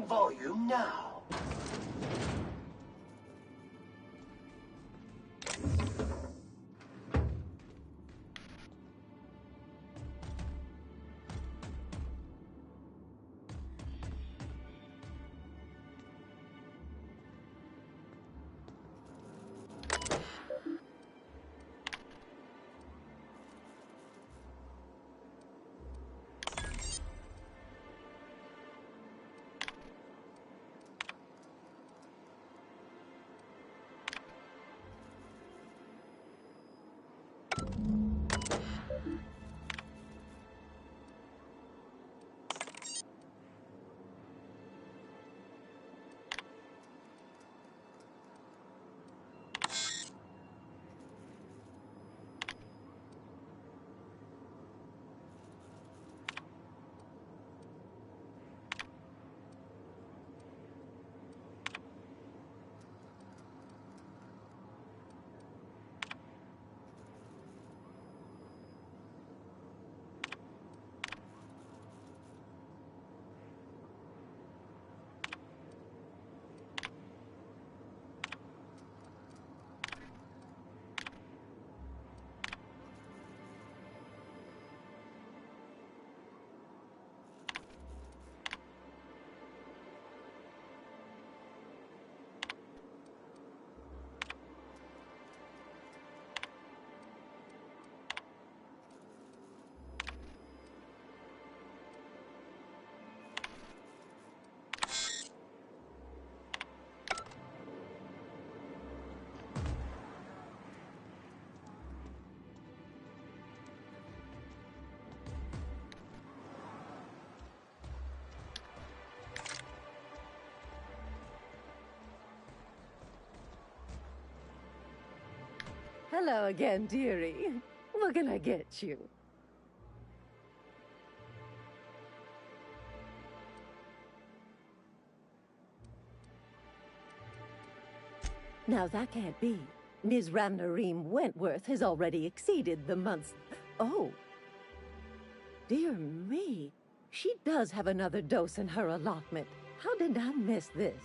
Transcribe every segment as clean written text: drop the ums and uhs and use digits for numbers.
volume now. Hello again, dearie. What can I get you? Now that can't be. Ms. Ramnareem Wentworth has already exceeded the month's... Oh. Dear me. She does have another dose in her allotment. How did I miss this?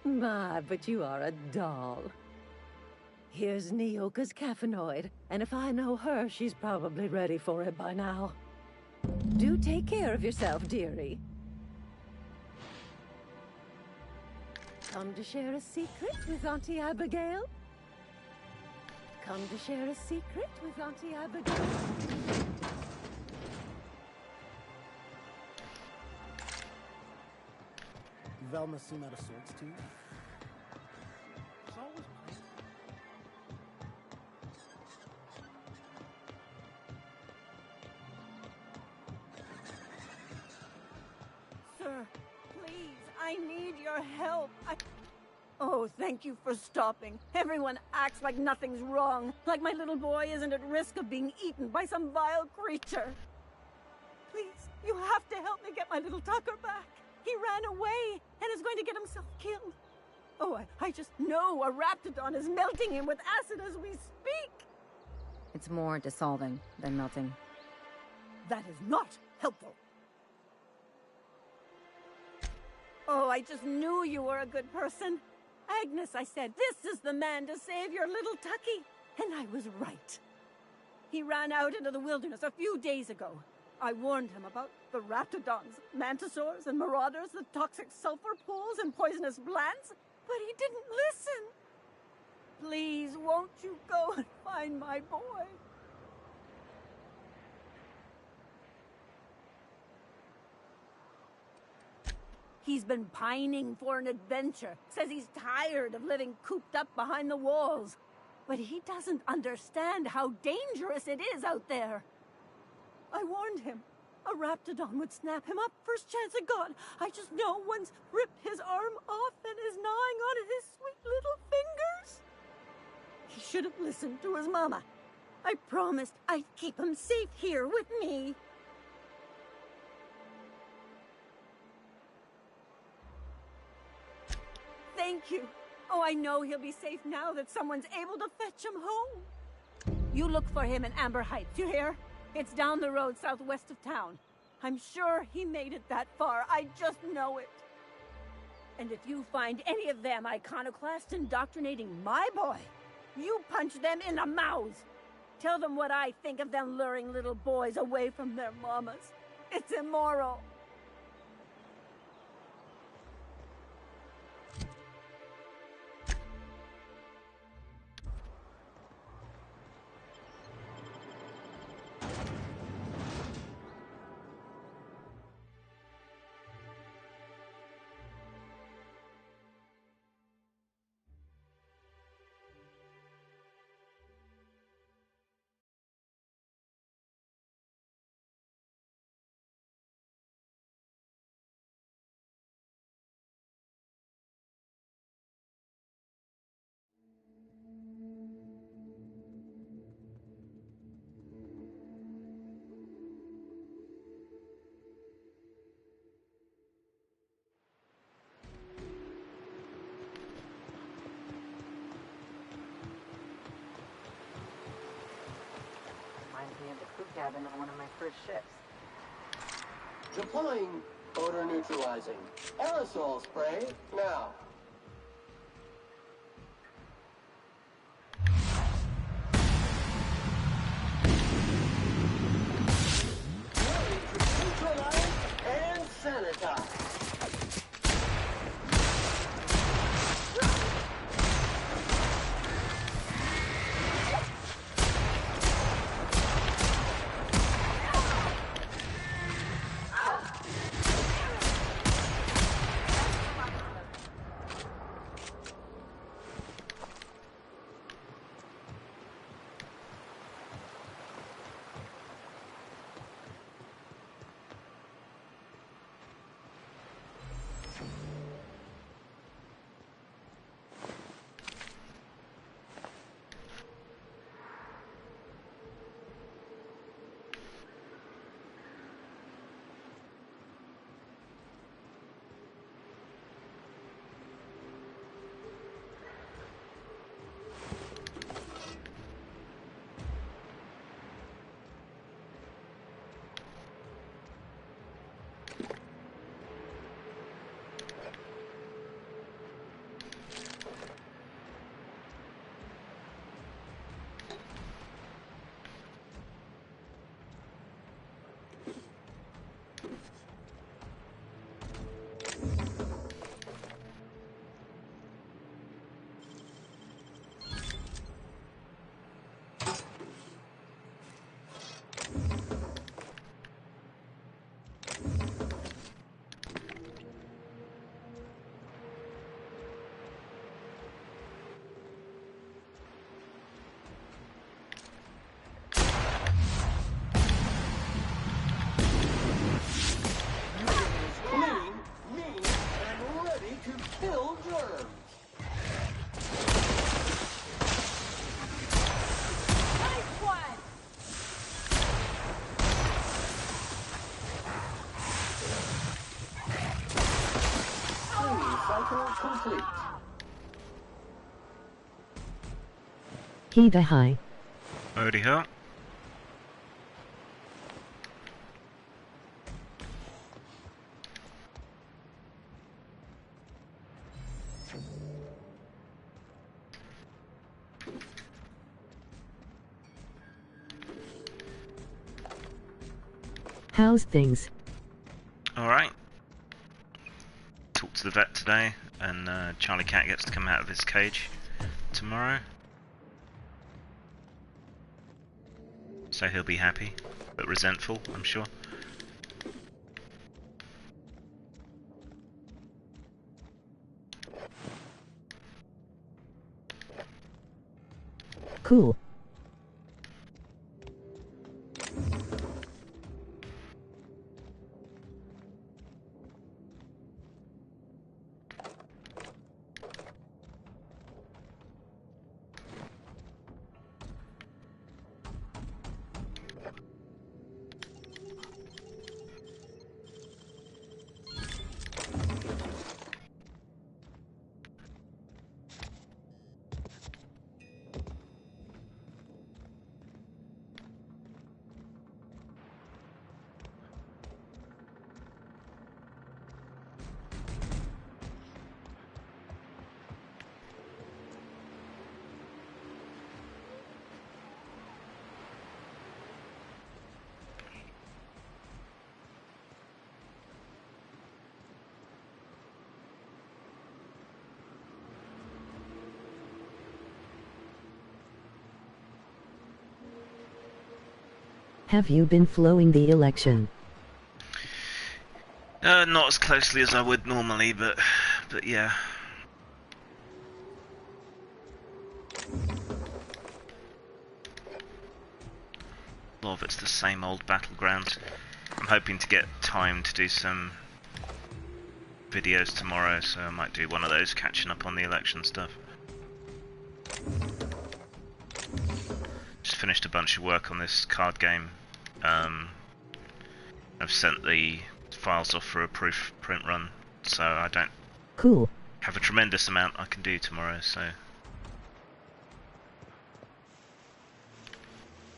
My, but you are a doll. Here's Neoka's caffeinoid, and if I know her, she's probably ready for it by now. Do take care of yourself, dearie. Come to share a secret with Auntie Abigail? Come to share a secret with Auntie Abigail? Velma seem out of sorts to you? It's always Sir, please, I need your help. Oh, thank you for stopping. Everyone acts like nothing's wrong, like my little boy isn't at risk of being eaten by some vile creature. Please, you have to help me get my little Tucker back. He ran away and is going to get himself killed. Oh, I just know a Raptidon is melting him with acid as we speak. It's more dissolving than melting. That is not helpful. Oh, I just knew you were a good person. Agnes, I said, this is the man to save your little Tucky. And I was right. He ran out into the wilderness a few days ago. I warned him about the Raptidons, Mantisaurs, and Marauders, the toxic sulfur pools, and poisonous plants, but he didn't listen. Please, won't you go and find my boy? He's been pining for an adventure, says he's tired of living cooped up behind the walls. But he doesn't understand how dangerous it is out there. I warned him. A Raptidon would snap him up first chance it got. I just know one's ripped his arm off and is gnawing on his sweet little fingers. He should have listened to his mama. I promised I'd keep him safe here with me. Thank you. Oh, I know he'll be safe now that someone's able to fetch him home. You look for him in Amber Heights, you hear? It's down the road southwest of town. I'm sure he made it that far. I just know it. And if you find any of them iconoclasts indoctrinating my boy, you punch them in the mouths. Tell them what I think of them luring little boys away from their mamas. It's immoral. In the crew cabin on one of my first ships. Deploying odor neutralizing. Aerosol spray now. Ready to neutralize and sanitize. Complete. He the high. Already ho. How's things? Alright. Talked to the vet today, and Charlie Cat gets to come out of his cage tomorrow. So he'll be happy, but resentful, I'm sure. Cool. Have you been following the election? Not as closely as I would normally, but yeah. A lot of it's the same old battlegrounds. I'm hoping to get time to do some videos tomorrow, so I might do one of those catching up on the election stuff. Just finished a bunch of work on this card game. I've sent the files off for a proof print run, so I don't Cool. have a tremendous amount I can do tomorrow, so...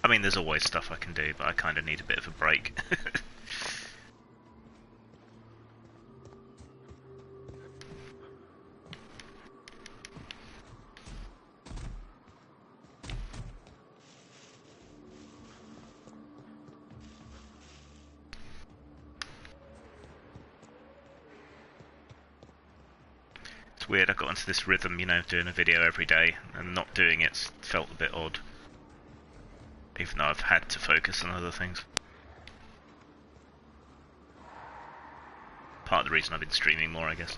I mean, there's always stuff I can do, but I kind of need a bit of a break. It's weird, I got into this rhythm, you know, doing a video every day, and not doing it felt a bit odd. Even though I've had to focus on other things. Part of the reason I've been streaming more, I guess.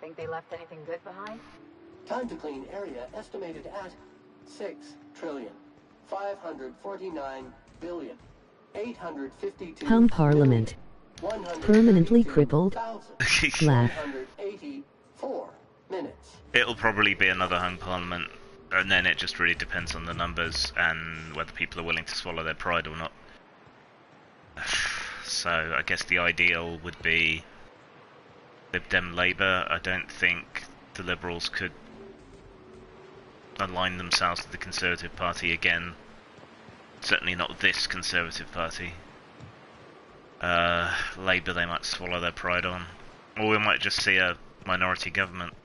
Think they left anything good behind? Time to clean area estimated at 6 trillion, 549 billion, 852 Hung Parliament. Permanently crippled. Laugh. 184 minutes. It'll probably be another hung parliament, and then it just really depends on the numbers and whether people are willing to swallow their pride or not. So I guess the ideal would be Lib Dem Labour. I don't think the Liberals could align themselves to the Conservative Party again. Certainly not this Conservative Party. Labour they might swallow their pride on. Or we might just see a minority government.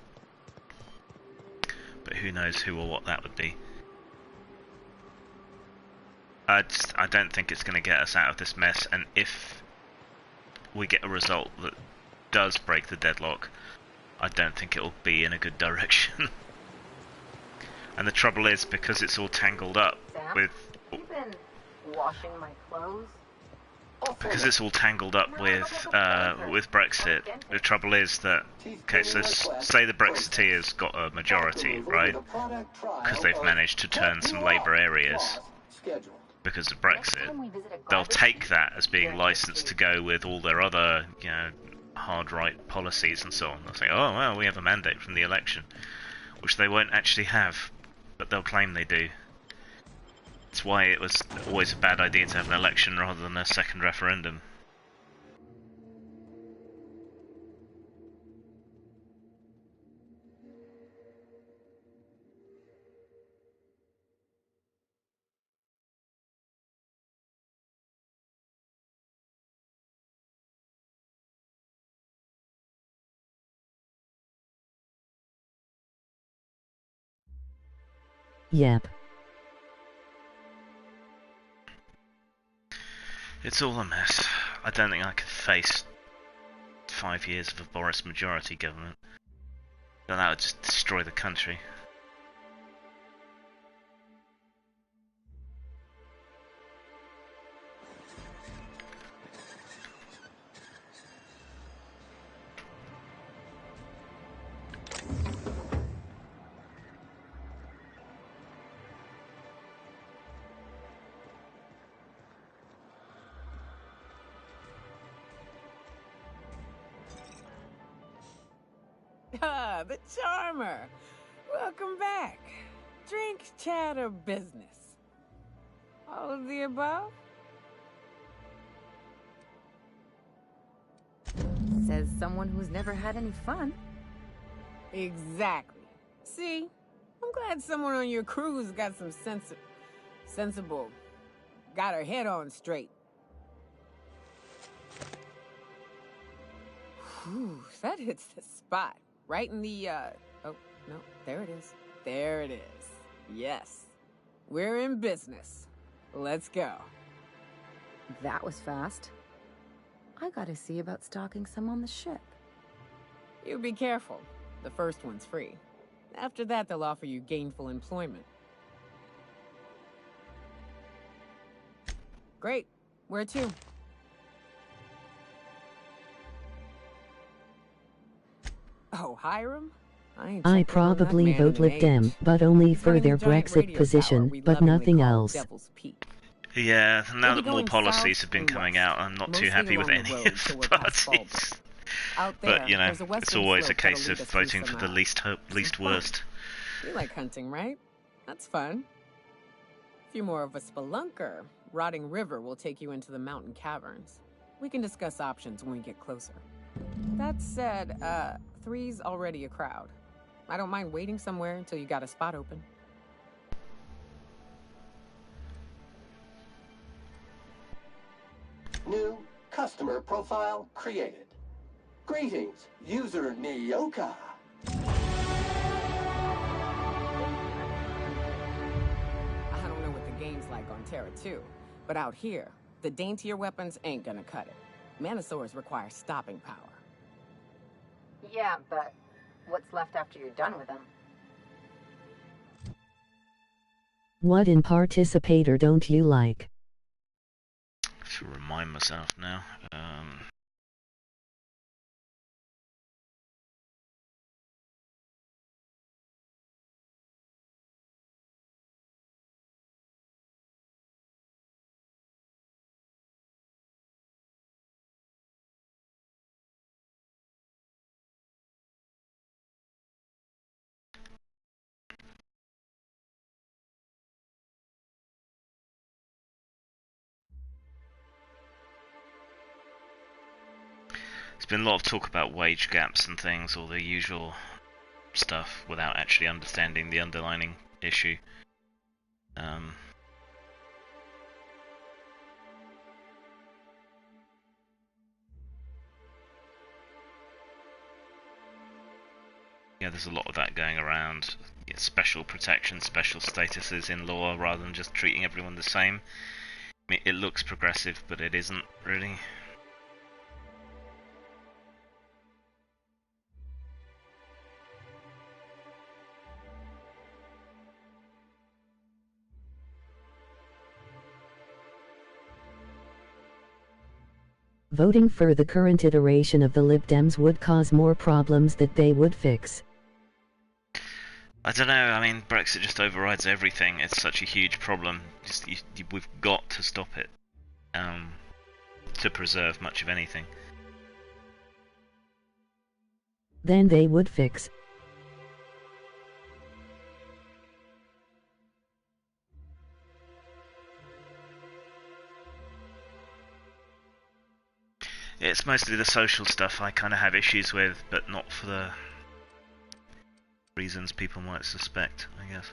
But who knows who or what that would be. I don't think it's going to get us out of this mess, and if we get a result that does break the deadlock, I don't think it'll be in a good direction. And the trouble is, because it's all tangled up Sam, with... you been washing my clothes? Because it's all tangled up with Brexit, the trouble is that, okay, so say the Brexiteers got a majority, right? Because they've managed to turn some Labour areas because of Brexit. They'll take that as being licensed to go with all their other, you know, hard right policies and so on. They'll say, oh, well, we have a mandate from the election, which they won't actually have, but they'll claim they do. That's why it was always a bad idea to have an election rather than a second referendum. Yep. It's all a mess. I don't think I could face 5 years of a Boris majority government. Then that would just destroy the country. Ah, the charmer. Welcome back. Drink, chat, or business? All of the above? Says someone who's never had any fun. Exactly. See? I'm glad someone on your crew's got some sensible. Got her head on straight. Whew, that hits the spot. Right in the, oh, no, there it is. There it is. Yes. We're in business. Let's go. That was fast. I gotta see about stocking some on the ship. You be careful. The first one's free. After that, they'll offer you gainful employment. Great. Where to? Oh, Hiram? I probably vote Lib Dem, but only for their Brexit position, but nothing else. Yeah, now that more policies have been coming out, I'm not too happy with any of the parties. But, you know, it's always a case of voting for the least worst. You like hunting, right? That's fun. If you're more of a spelunker, Rotting River will take you into the mountain caverns. We can discuss options when we get closer. That said, 3's already a crowd. I don't mind waiting somewhere until you got a spot open. New customer profile created. Greetings, user Nyoka. I don't know what the game's like on Terra 2, but out here, the daintier weapons ain't gonna cut it. Manosaurs require stopping power. Yeah, but what's left after you're done with them? What in Participator don't you like? I have to remind myself now. There's been a lot of talk about wage gaps and things, all the usual stuff, without actually understanding the underlying issue. Yeah, there's a lot of that going around. Special protection, special statuses in law, rather than just treating everyone the same. I mean, it looks progressive, but it isn't really. Voting for the current iteration of the Lib Dems would cause more problems that they would fix. I don't know, I mean, Brexit just overrides everything. It's such a huge problem. We've got to stop it, to preserve much of anything. Then they would fix. It's mostly the social stuff I kind of have issues with, but not for the reasons people might suspect, I guess.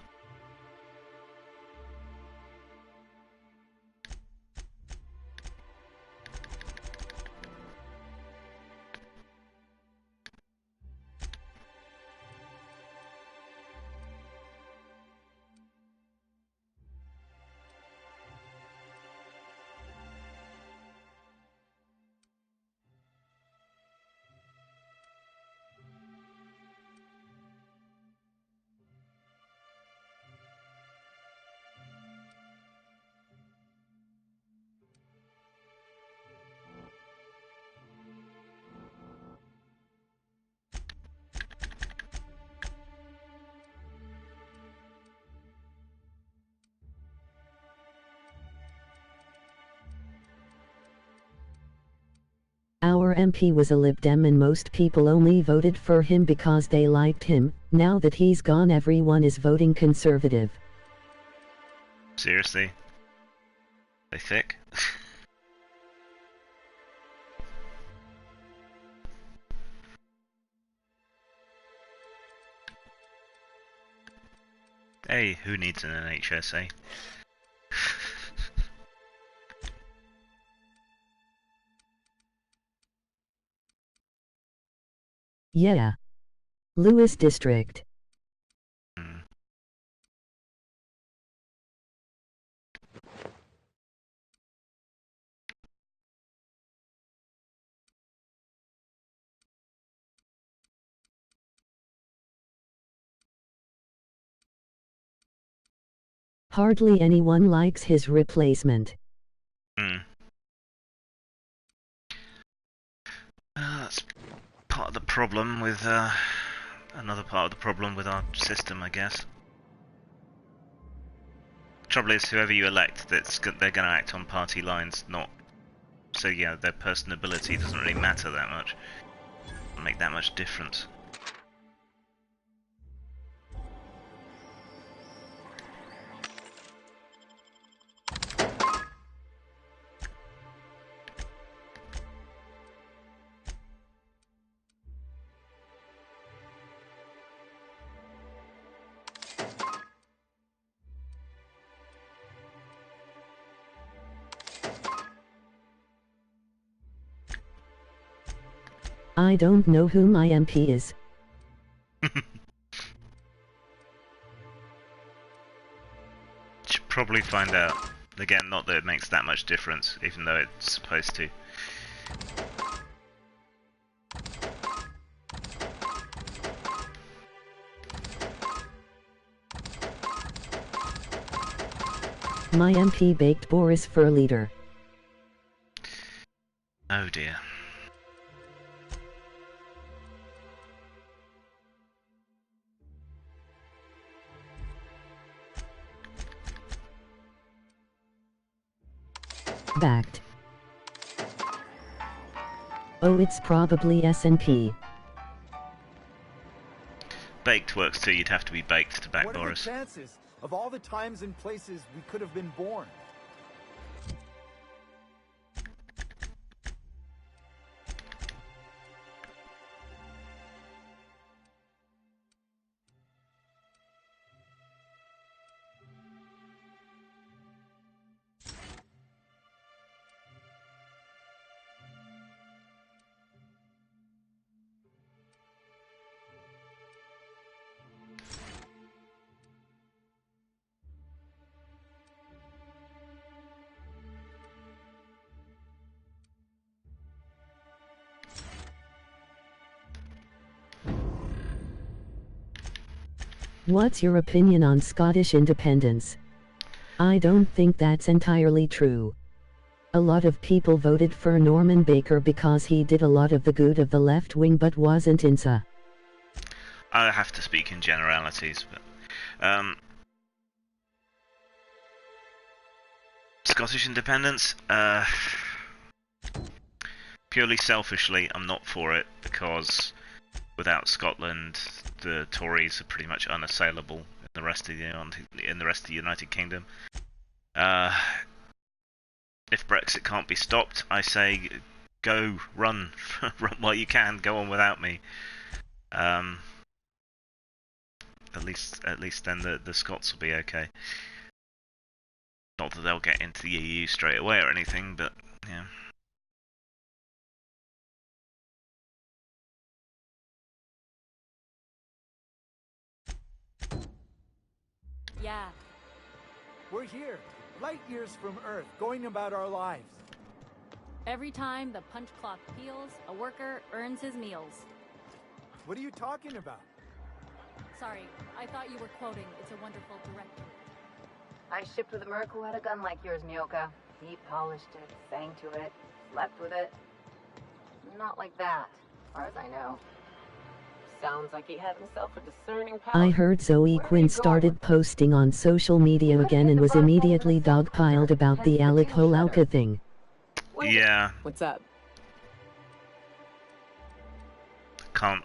Our MP was a Lib Dem and most people only voted for him because they liked him. Now that he's gone, everyone is voting Conservative. Seriously? They thick? Hey, who needs an NHS, eh? Yeah. Lewis District. Hardly anyone likes his replacement. That's part of the problem with, another part of the problem with our system, I guess. Trouble is, whoever you elect, they're going to act on party lines, not... So yeah, their personability doesn't really matter that much. Doesn't make that much difference. I don't know who my MP is. Should probably find out. Again, not that it makes that much difference, even though it's supposed to. My MP baked Boris for a leader. Oh dear. Backed. Oh, it's probably SNP. Baked works too, you'd have to be baked to back What Boris. What are the chances of all the times and places we could have been born? What's your opinion on Scottish independence? I don't think that's entirely true. A lot of people voted for Norman Baker because he did a lot of the good of the left wing but wasn't INSA. I have to speak in generalities, but Scottish independence, purely selfishly, I'm not for it, because without Scotland, the Tories are pretty much unassailable in the rest of the United Kingdom. If Brexit can't be stopped, I say go, run, run while you can. Go on without me. At least then the Scots will be okay. Not that they'll get into the EU straight away or anything, but yeah. Yeah. We're here, light years from Earth, going about our lives. Every time the punch clock peals, a worker earns his meals. What are you talking about? Sorry, I thought you were quoting It's a Wonderful Director. I shipped with a merc who had a gun like yours, Mioka. He polished it, sang to it, slept with it. Not like that, as far as I know. Sounds like he had himself a discerning power. I heard Zoe Quinn started posting on social media again and was immediately dogpiled about the Alec Holauka thing. Yeah. What's up? can't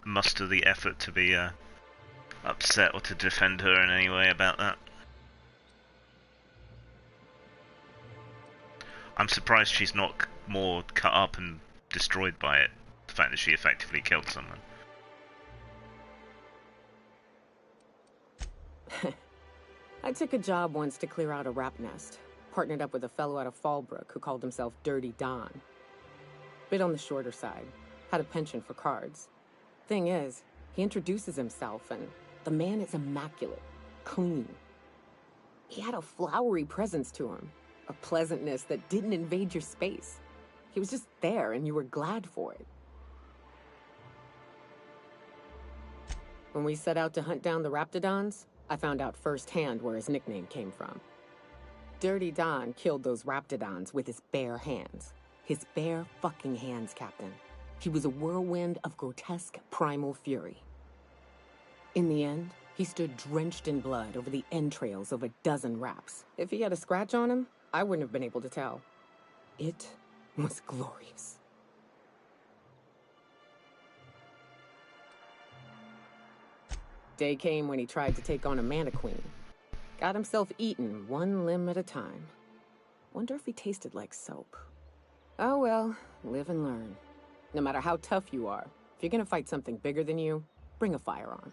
muster the effort to be upset or to defend her in any way about that. I'm surprised she's not more cut up and destroyed by it, the fact that she effectively killed someone. I took a job once to clear out a rat nest. Partnered up with a fellow out of Fallbrook who called himself Dirty Don. Bit on the shorter side. Had a penchant for cards. Thing is, he introduces himself and the man is immaculate. Clean. He had a flowery presence to him. A pleasantness that didn't invade your space. He was just there and you were glad for it. When we set out to hunt down the Raptidons, I found out firsthand where his nickname came from. Dirty Don killed those Raptidons with his bare hands. His bare fucking hands, Captain. He was a whirlwind of grotesque primal fury. In the end, he stood drenched in blood over the entrails of a dozen raps. If he had a scratch on him, I wouldn't have been able to tell. It was glorious. Day came when he tried to take on a Mantiqueen. Got himself eaten one limb at a time. Wonder if he tasted like soap. Oh well, live and learn. No matter how tough you are, if you're gonna fight something bigger than you, bring a firearm.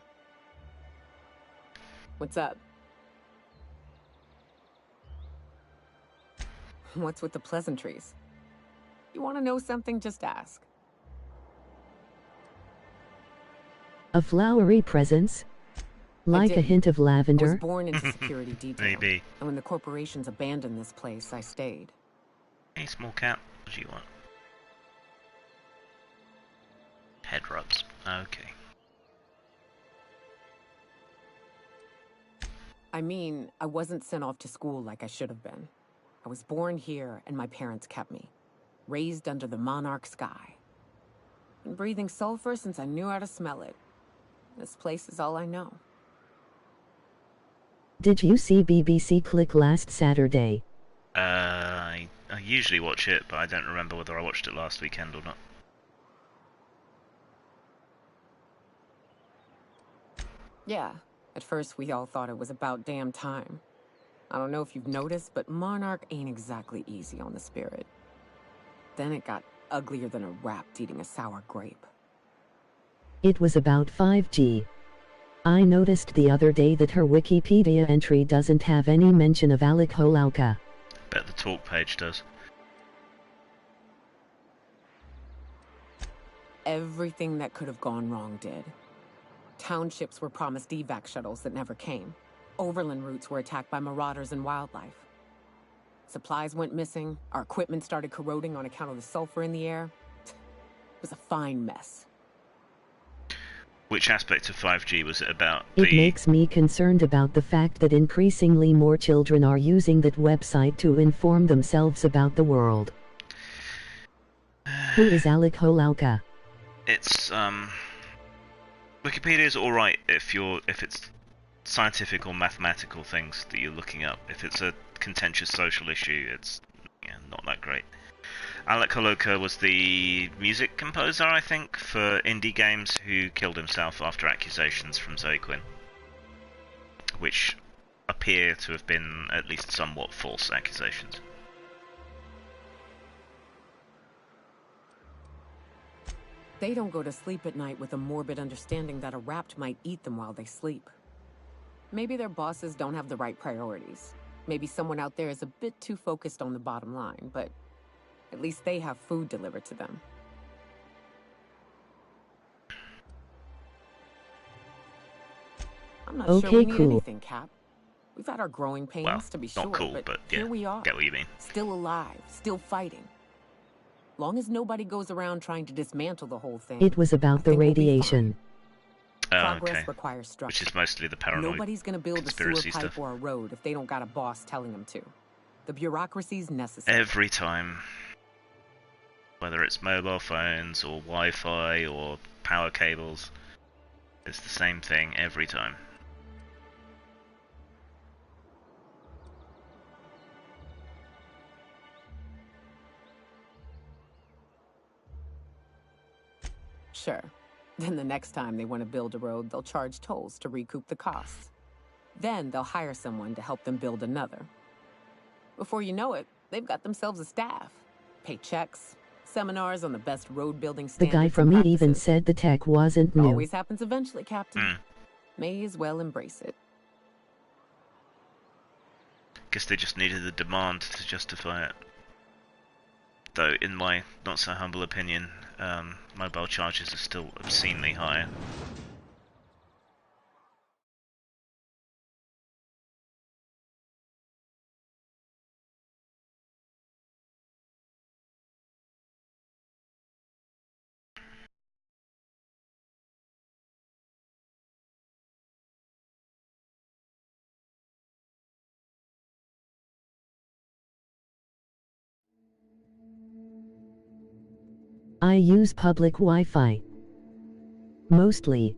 What's up? What's with the pleasantries? You want to know something, just ask. A flowery presence? Like a hint of lavender? I was born into security detail. Maybe. And when the corporations abandoned this place, I stayed. Hey, small cat. What do you want? Head rubs. Okay. I mean, I wasn't sent off to school like I should have been. I was born here, and my parents kept me. Raised under the monarch sky. Been breathing sulfur since I knew how to smell it. This place is all I know. Did you see BBC Click last Saturday? I usually watch it, but I don't remember whether I watched it last weekend or not. Yeah, at first we all thought it was about damn time. I don't know if you've noticed, but Monarch ain't exactly easy on the spirit. Then it got uglier than a rat eating a sour grape. It was about 5G. I noticed the other day that her Wikipedia entry doesn't have any mention of Alec Holauka. Bet the talk page does. Everything that could have gone wrong did. Townships were promised evac shuttles that never came. Overland routes were attacked by marauders and wildlife. Supplies went missing, our equipment started corroding on account of the sulfur in the air. It was a fine mess. Which aspect of 5G was it about? It makes me concerned about the fact that increasingly more children are using that website to inform themselves about the world. Who is Alec Holauka? It's Wikipedia is alright if it's scientific or mathematical things that you're looking up. If it's a contentious social issue, it's not that great. Alec Holauka was the music composer, I think, for indie games who killed himself after accusations from Zoe Quinn, which appear to have been at least somewhat false accusations. They don't go to sleep at night with a morbid understanding that a rapt might eat them while they sleep. Maybe their bosses don't have the right priorities. Maybe someone out there is a bit too focused on the bottom line, but at least they have food delivered to them. I'm not sure we need anything, Cap. We've had our growing pains, to be sure, not cool, but yeah, here we are. Get what you mean. Still alive, still fighting. Long as nobody goes around trying to dismantle the whole thing. It was about the radiation. Progress Okay. requires structure. Which is mostly the paranoid Nobody's gonna build a sewer conspiracy pipe stuff. or a road if they don't got a boss telling them to. The bureaucracy's necessary. Every time. Whether it's mobile phones or Wi-Fi or power cables, it's the same thing every time. Sure. Then the next time they want to build a road, they'll charge tolls to recoup the costs. Then they'll hire someone to help them build another. Before you know it, they've got themselves a staff. Pay checks, seminars on the best road building The standards. guy from it even said the tech wasn't new. Always happens eventually, Captain. May as well embrace it. Guess they just needed the demand to justify it. Though, in my not so humble opinion, mobile charges are still obscenely high. I use public Wi-Fi. Mostly.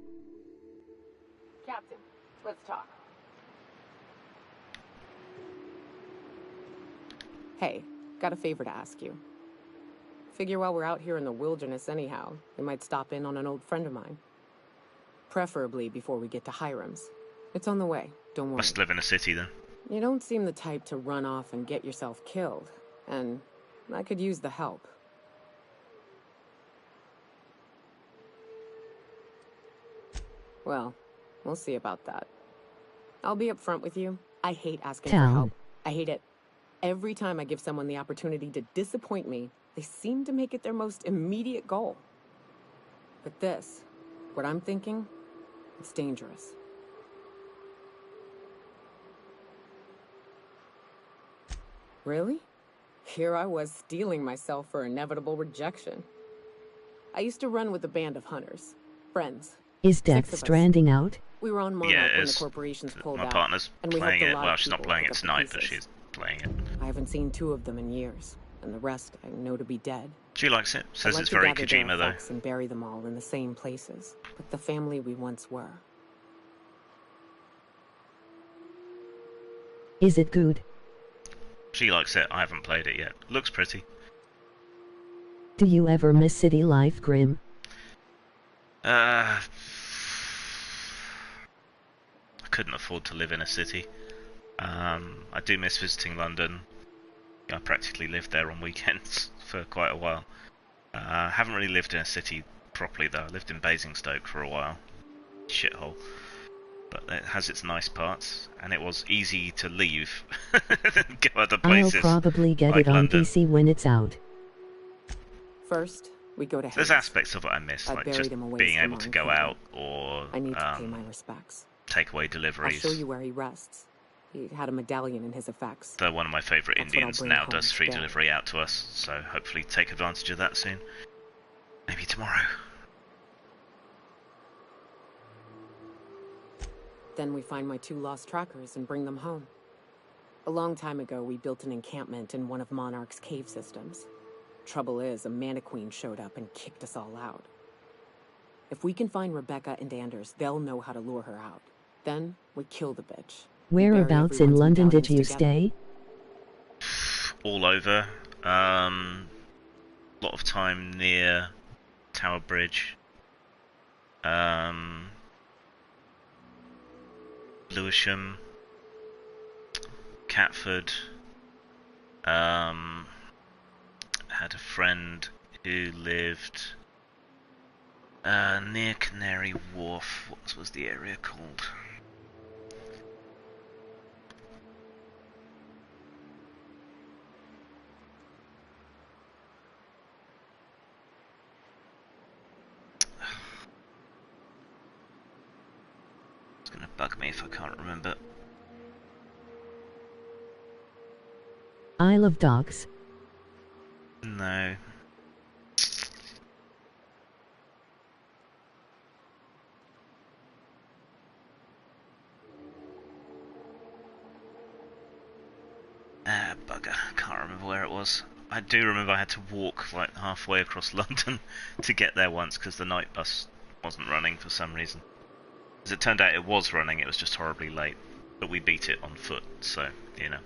Captain, let's talk. Hey, got a favor to ask you. Figure while we're out here in the wilderness anyhow, we might stop in on an old friend of mine. Preferably before we get to Hiram's. It's on the way, don't worry. Must live in a city then. You don't seem the type to run off and get yourself killed, and I could use the help. Well, we'll see about that. I'll be upfront with you. I hate asking for help. I hate it. Every time I give someone the opportunity to disappoint me, they seem to make it their most immediate goal. But this, what I'm thinking, it's dangerous. Really? Here I was steeling myself for inevitable rejection. I used to run with a band of hunters. Friends. Is Death Stranding out? We were on Monarch when the corporations pulled out. My partner's and we playing helped a it. lot Well, of she's not people playing pick it up the tonight, but pieces. she's playing it. I haven't seen 2 of them in years, and the rest I know to be dead. She likes it. Says I'd like it's to very gather their Kojima though. effects and bury them all in the same places, with the family we once were. Is it good? She likes it. I haven't played it yet. Looks pretty. Do you ever miss city life, Grim? I couldn't afford to live in a city. I do miss visiting London. I practically lived there on weekends for quite a while. Haven't really lived in a city properly though. I lived in Basingstoke for a while. Shithole. But it has its nice parts, and it was easy to leave. Go other places. I'll probably get like it on London. PC when it's out. First, we go to There's Hayes. aspects of it I miss, I like buried just him away being so able to long go couldn't. out or I need to pay my respects. takeaway I'll deliveries. show you where he rests. He had a medallion in his effects. Though one of my favourite That's what I'll Indians bring now home does free today. delivery out to us, so hopefully take advantage of that soon. Maybe tomorrow. Then we find my 2 lost trackers and bring them home. A long time ago, we built an encampment in one of Monarch's cave systems. Trouble is, a Mantiqueen showed up and kicked us all out. If we can find Rebecca and Anders, they'll know how to lure her out. Then, we kill the bitch. Whereabouts in London did you stay? All over. A lot of time near Tower Bridge. Lewisham. Catford. Had a friend who lived near Canary Wharf. What was the area called? It's gonna bug me if I can't remember. Isle of Dogs. No. Bugger. Can't remember where it was. I do remember I had to walk like halfway across London to get there once because the night bus wasn't running for some reason. As it turned out it was running, it was just horribly late. But we beat it on foot, so, you know.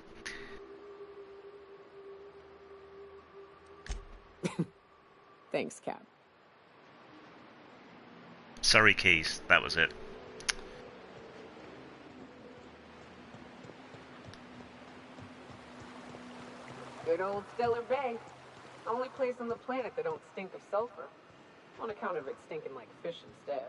Thanks, Cap. Surrey Keys, that was it. Good old Stellar Bay. Only place on the planet that don't stink of sulfur. On account of it stinking like fish instead.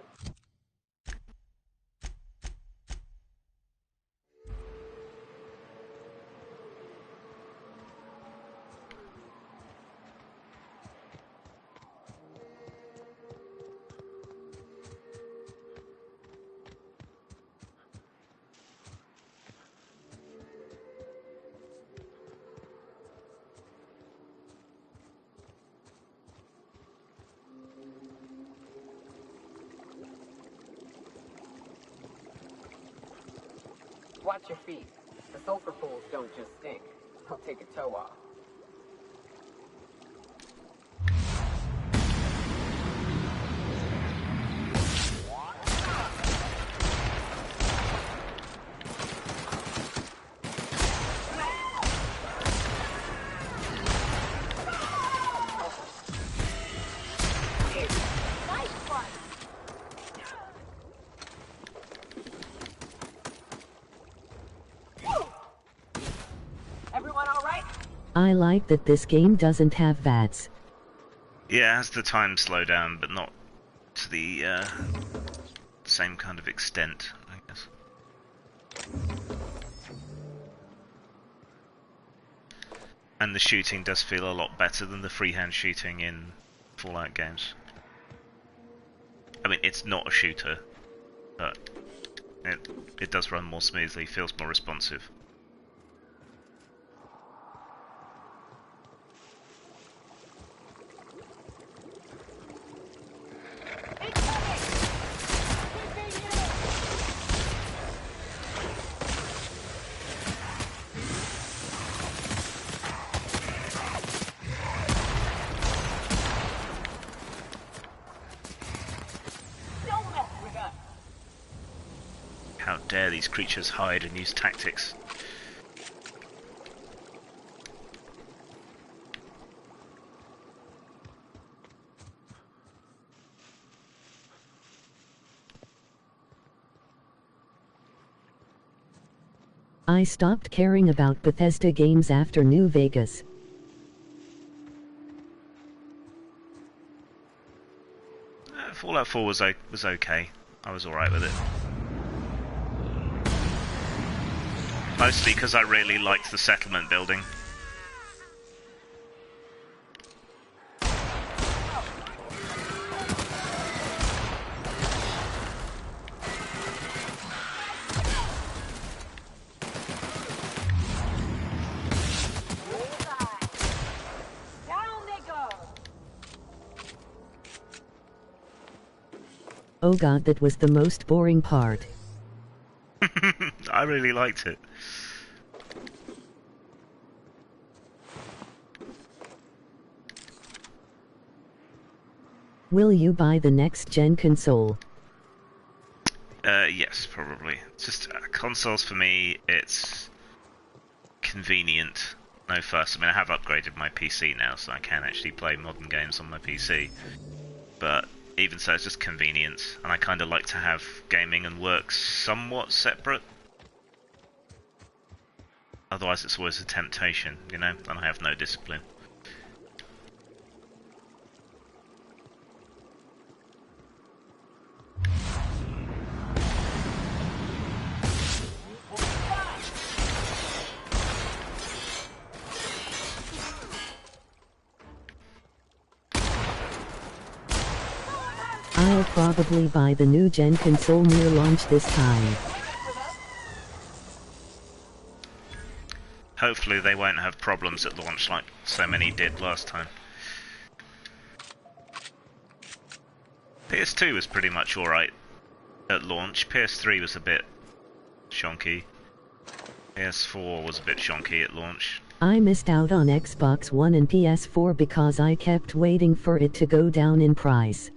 Watch your feet. The sulfur pools don't just stink. I'll take a toe off. I like that this game doesn't have VATS. Yeah, it has the time slowdown, but not to the same kind of extent, I guess. And the shooting does feel a lot better than the freehand shooting in Fallout games. I mean, it's not a shooter, but it does run more smoothly, feels more responsive. How dare these creatures hide and use tactics? I stopped caring about Bethesda games after New Vegas. Fallout 4 was okay. I was alright with it. Mostly because I really liked the settlement building. Oh god, that was the most boring part. I really liked it. Will you buy the next-gen console? Yes, probably. Just consoles for me, it's convenient. No fuss. I mean, I have upgraded my PC now, so I can actually play modern games on my PC. But even so, it's just convenience, and I kind of like to have gaming and work somewhat separate. Otherwise, it's always a temptation, you know, and I have no discipline. I'll probably buy the new gen console near launch this time. Hopefully they won't have problems at launch like so many did last time. PS2 was pretty much alright at launch. PS3 was a bit shonky. PS4 was a bit shonky at launch. I missed out on Xbox One and PS4 because I kept waiting for it to go down in price.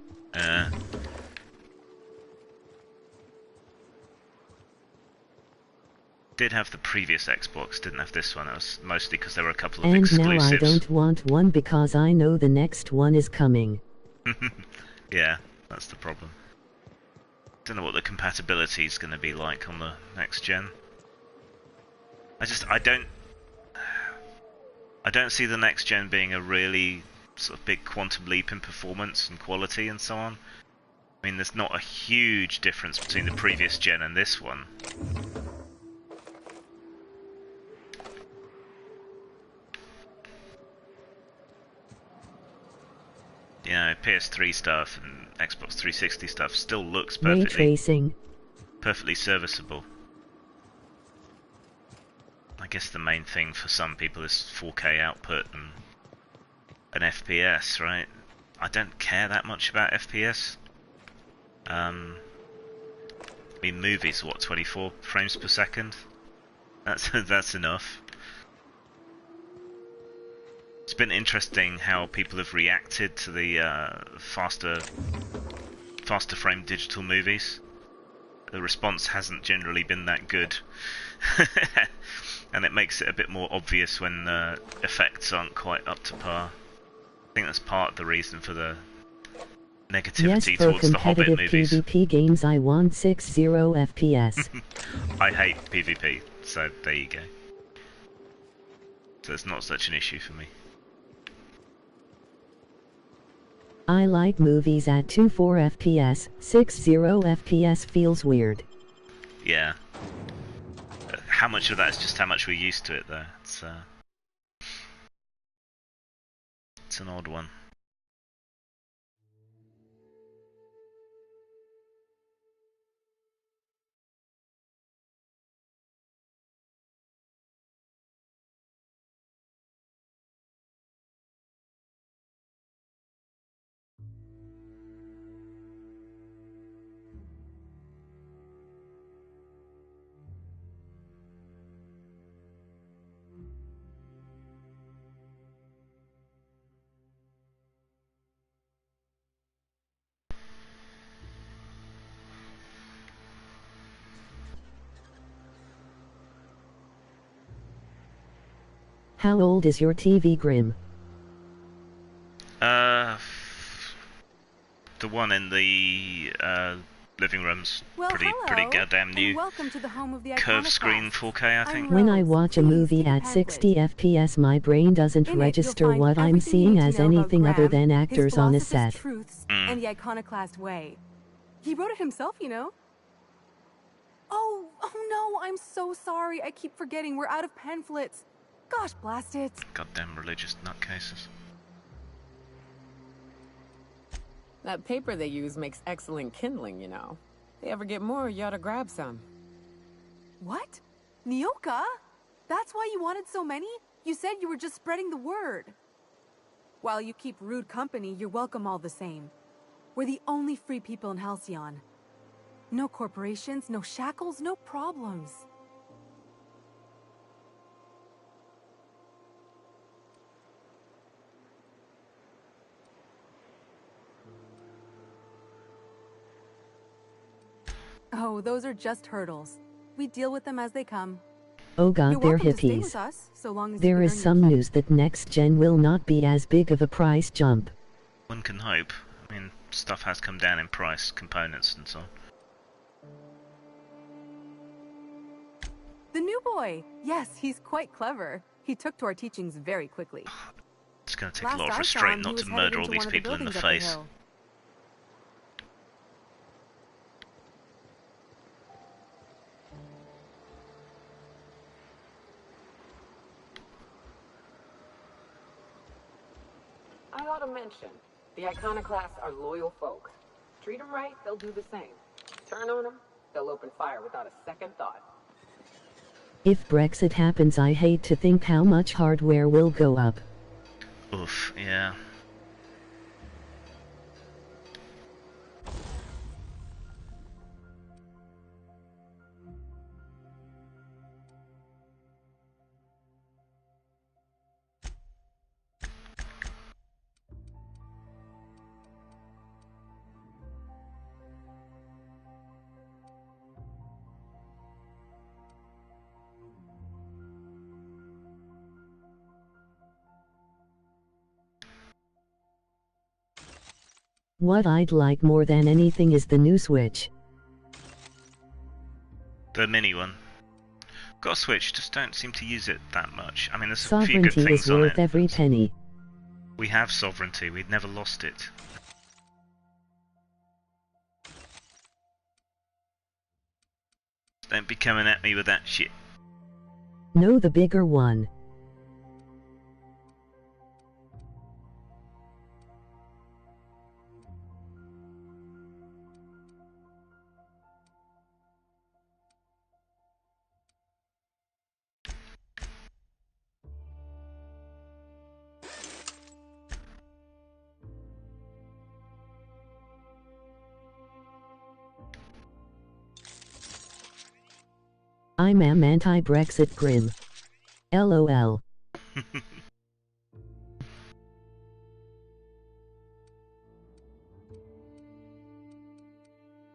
Did have the previous Xbox, didn't have this one. It was mostly because there were a couple of exclusives. And now I don't want one because I know the next one is coming. Yeah, that's the problem. Don't know what the compatibility is going to be like on the next gen. I don't see the next gen being a really sort of big quantum leap in performance and quality and so on. I mean, there's not a huge difference between the previous gen and this one. You know, PS3 stuff and Xbox 360 stuff still looks Ray tracing. perfectly serviceable. I guess the main thing for some people is 4K output and an FPS, right? I don't care that much about FPS. I mean, movies, what, 24 frames per second? That's enough. It's been interesting how people have reacted to the faster frame digital movies. The response hasn't generally been that good. And it makes it a bit more obvious when effects aren't quite up to par. I think that's part of the reason for the negativity towards the Hobbit movies. Yes, for competitive PvP games I want 60 FPS. I hate PvP, so there you go. So it's not such an issue for me. I like movies at 24 FPS, 60 FPS feels weird. Yeah. How much of that is just how much we're used to it, though? It's an odd one. How old is your TV, Grim? The one in the living room's pretty goddamn new. Welcome to the home of the curved screen 4K, I think. When I watch a movie at 60 FPS, my brain doesn't register what I'm seeing as anything other than actors on a set. And the iconoclast way. He wrote it himself, you know. Oh no, I'm so sorry. I keep forgetting. We're out of pamphlets. Gosh, blast it. Goddamn religious nutcases. That paper they use makes excellent kindling, you know. If they ever get more, you ought to grab some. What? Nyoka? That's why you wanted so many? You said you were just spreading the word. While you keep rude company, you're welcome all the same. We're the only free people in Halcyon. No corporations, no shackles, no problems. Oh, those are just hurdles. We deal with them as they come. Oh god, You're they're welcome to stay with hippies. us, so long as There you is earn some your news that next gen will not be as big of a price jump. One can hope. I mean, stuff has come down in price, components and so on. The new boy! Yes, he's quite clever. He took to our teachings very quickly. It's going to take Last a lot of I saw restraint him, not he to was headed murder all into these one of the people in the buildings up face. hill. I ought to mention, the iconoclasts are loyal folk. Treat them right, they'll do the same. Turn on them, they'll open fire without a second thought. If Brexit happens, I hate to think how much hardware will go up. Oof, yeah. What I'd like more than anything is the new Switch. The mini one. Got a Switch, just don't seem to use it that much. I mean, there's a few Sovereignty good things is on worth it. every penny. We have sovereignty, we've never lost it. Don't be coming at me with that shit. No, the bigger one. I'm anti-Brexit Grim. LOL.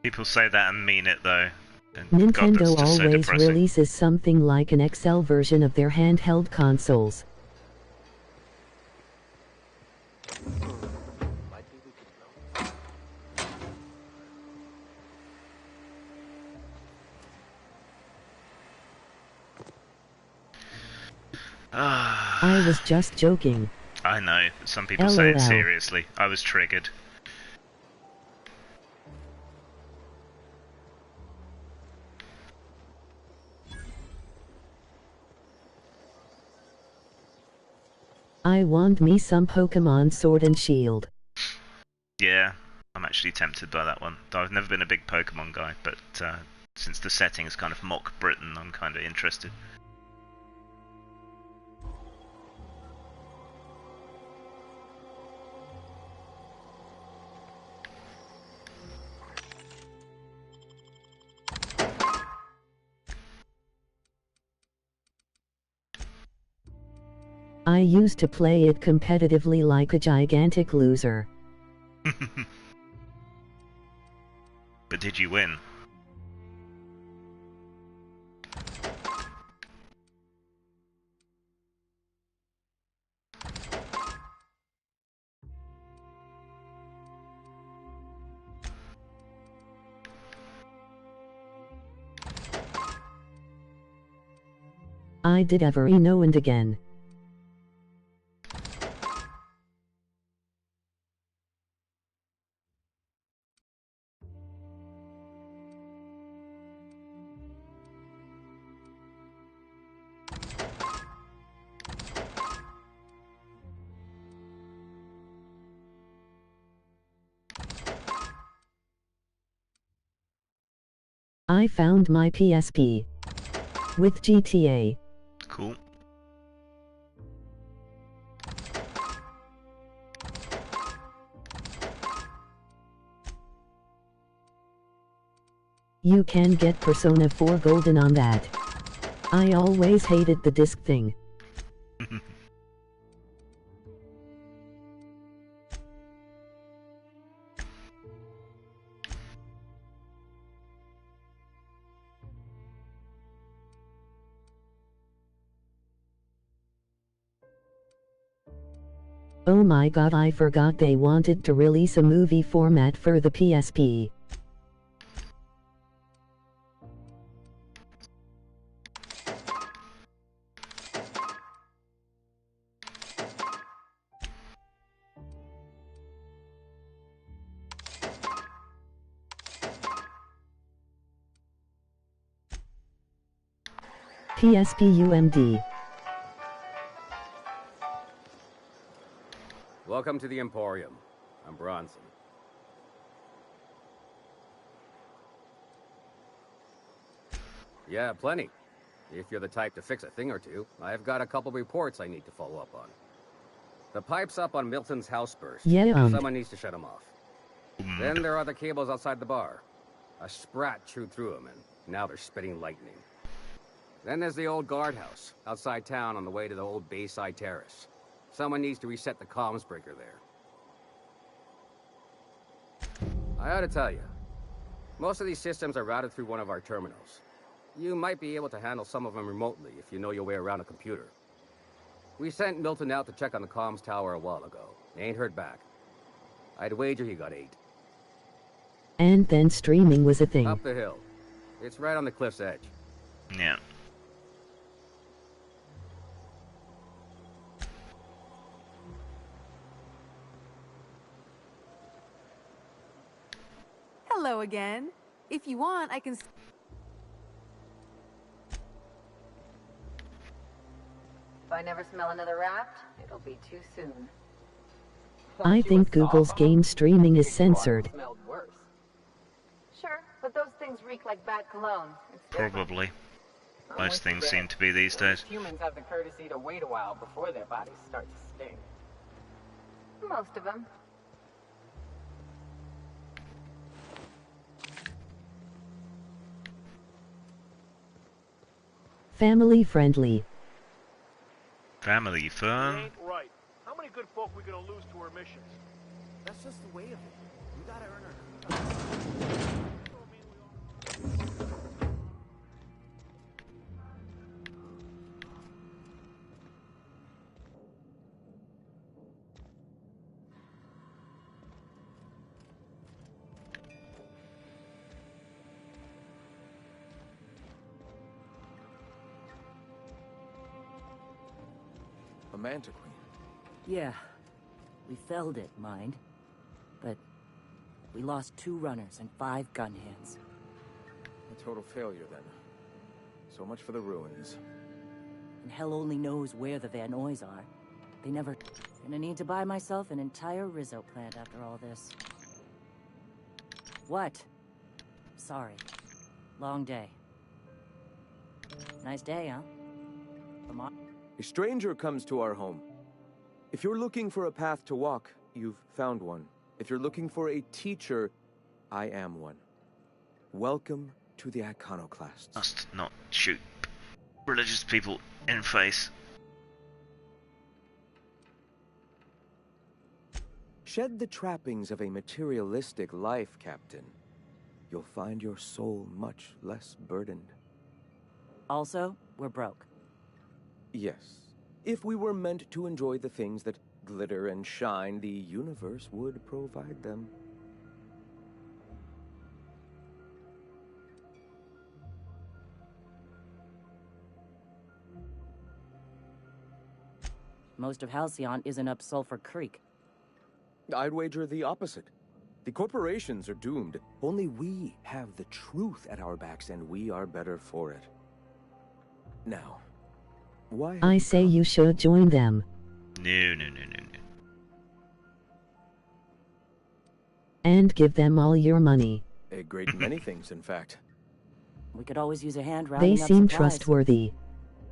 People say that and mean it though. And Nintendo God, that's just so always depressing. releases something like an XL version of their handheld consoles. I was just joking. I know, but some people say it LOL. seriously. I was triggered. I want me some Pokemon Sword and Shield. Yeah, I'm actually tempted by that one. Though I've never been a big Pokemon guy, but since the setting is kind of mock Britain, I'm kind of interested. I used to play it competitively like a gigantic loser. But did you win? I did every now and again. I found my PSP. With GTA. Cool. You can get Persona 4 Golden on that. I always hated the disc thing. Oh my god, I forgot they wanted to release a movie format for the PSP. PSP UMD. Welcome to the Emporium. I'm Bronson. Yeah, plenty. If you're the type to fix a thing or two, I've got a couple reports I need to follow up on. The pipes up on Milton's house burst. Yeah. Someone needs to shut them off. Then there are the cables outside the bar. A sprat chewed through them, and now they're spitting lightning. Then there's the old guardhouse, outside town on the way to the old Bayside Terrace. Someone needs to reset the comms breaker there. I ought to tell you, most of these systems are routed through one of our terminals. You might be able to handle some of them remotely if you know your way around a computer. We sent Milton out to check on the comms tower a while ago. Ain't heard back. I'd wager he got 8. And then streaming was a thing. Up the hill. It's right on the cliff's edge. Yeah. Hello again. If you want, I can... If I never smell another raft, it'll be too soon. I think Google's game streaming is censored. Smelled worse. Sure, but those things reek like bad cologne. It's different. Probably. Most things seem to be these days. Humans have the courtesy to wait a while before their bodies start to stink. Most of them. Family friendly. Family fun. Ain't right. How many good folk we gonna lose to our missions? That's just the way of it. We gotta earn our... A Manta Queen. Yeah. We felled it, mind. But we lost 2 runners and 5 gun hands. A total failure, then. So much for the ruins. And hell only knows where the Van Noys are. They never... Gonna need to buy myself an entire Rizzo plant after all this. What? Sorry. Long day. Nice day, huh? Come on. A stranger comes to our home. If you're looking for a path to walk, you've found one. If you're looking for a teacher, I am one. Welcome to the Iconoclasts. Must not shoot religious people in face. Shed the trappings of a materialistic life, Captain. You'll find your soul much less burdened. Also, we're broke. Yes. If we were meant to enjoy the things that glitter and shine, the universe would provide them. Most of Halcyon isn't up Sulphur Creek. I'd wager the opposite. The corporations are doomed. Only we have the truth at our backs, and we are better for it. Now, why? I say you should join them. No. And give them all your money. A great many things, in fact. We could always use a hand rounding They up seem supplies. trustworthy.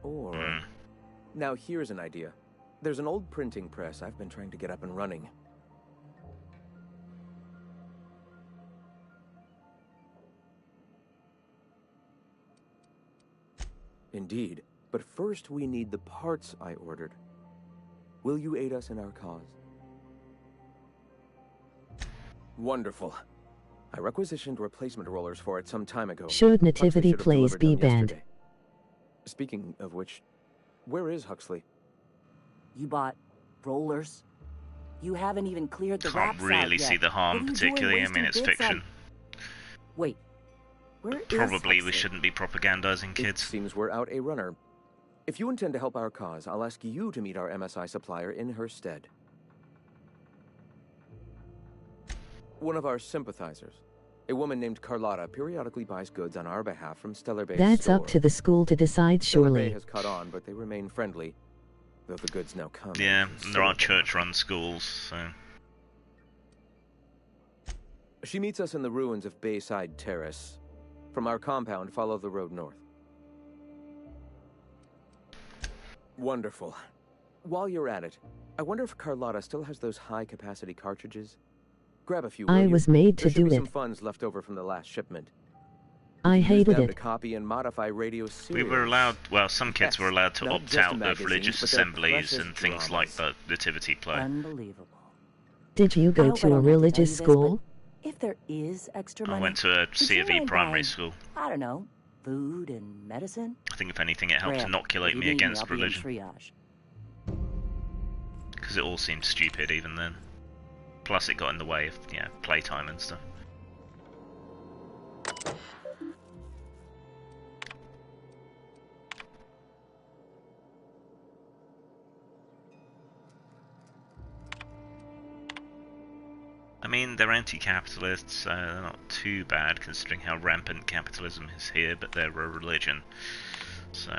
Or... Now, here's an idea. There's an old printing press I've been trying to get up and running. Indeed. But first we need the parts I ordered. Will you aid us in our cause? Wonderful. I requisitioned replacement rollers for it some time ago. Should Nativity Plays be banned? Speaking of which, where is Huxley? You bought rollers? You haven't even cleared the Can't wraps really out see yet. the harm, What are you doing particularly. I mean, wasting it's bits fiction. Wait. Where is Probably we Huxley? shouldn't be propagandizing It kids. seems we're out a runner. If you intend to help our cause, I'll ask you to meet our MSI supplier in her stead. One of our sympathizers, a woman named Carlotta, periodically buys goods on our behalf from Stellar Bay's That's store. up to the school to decide, Stellar Bay surely. has caught on, but they remain friendly, though the goods now come. Yeah, in and there are silver. church-run schools, so... She meets us in the ruins of Bayside Terrace. From our compound, follow the road north. Wonderful. While you're at it, I wonder if Carlotta still has those high-capacity cartridges? Grab a few, will I you? was made to There should do be some it. funds left over from the last shipment. I Use hated them to it. copy and modify radio We serials. were allowed, well, some kids were allowed to Not opt just out of magazines, religious but they're assemblies precious and things like the nativity play. Unbelievable. Did you I go hope I to a don't have to tell religious you this, school? but if there is extra I money, went to a would C you of E mind primary buying, school. I don't know, food and medicine? I think if anything it helped Grab. inoculate If you me need against I'll be in religion. triage. Because it all seemed stupid even then. Plus it got in the way of, playtime and stuff. mean, they're anti-capitalist, so they're not too bad considering how rampant capitalism is here, but they're a religion, so...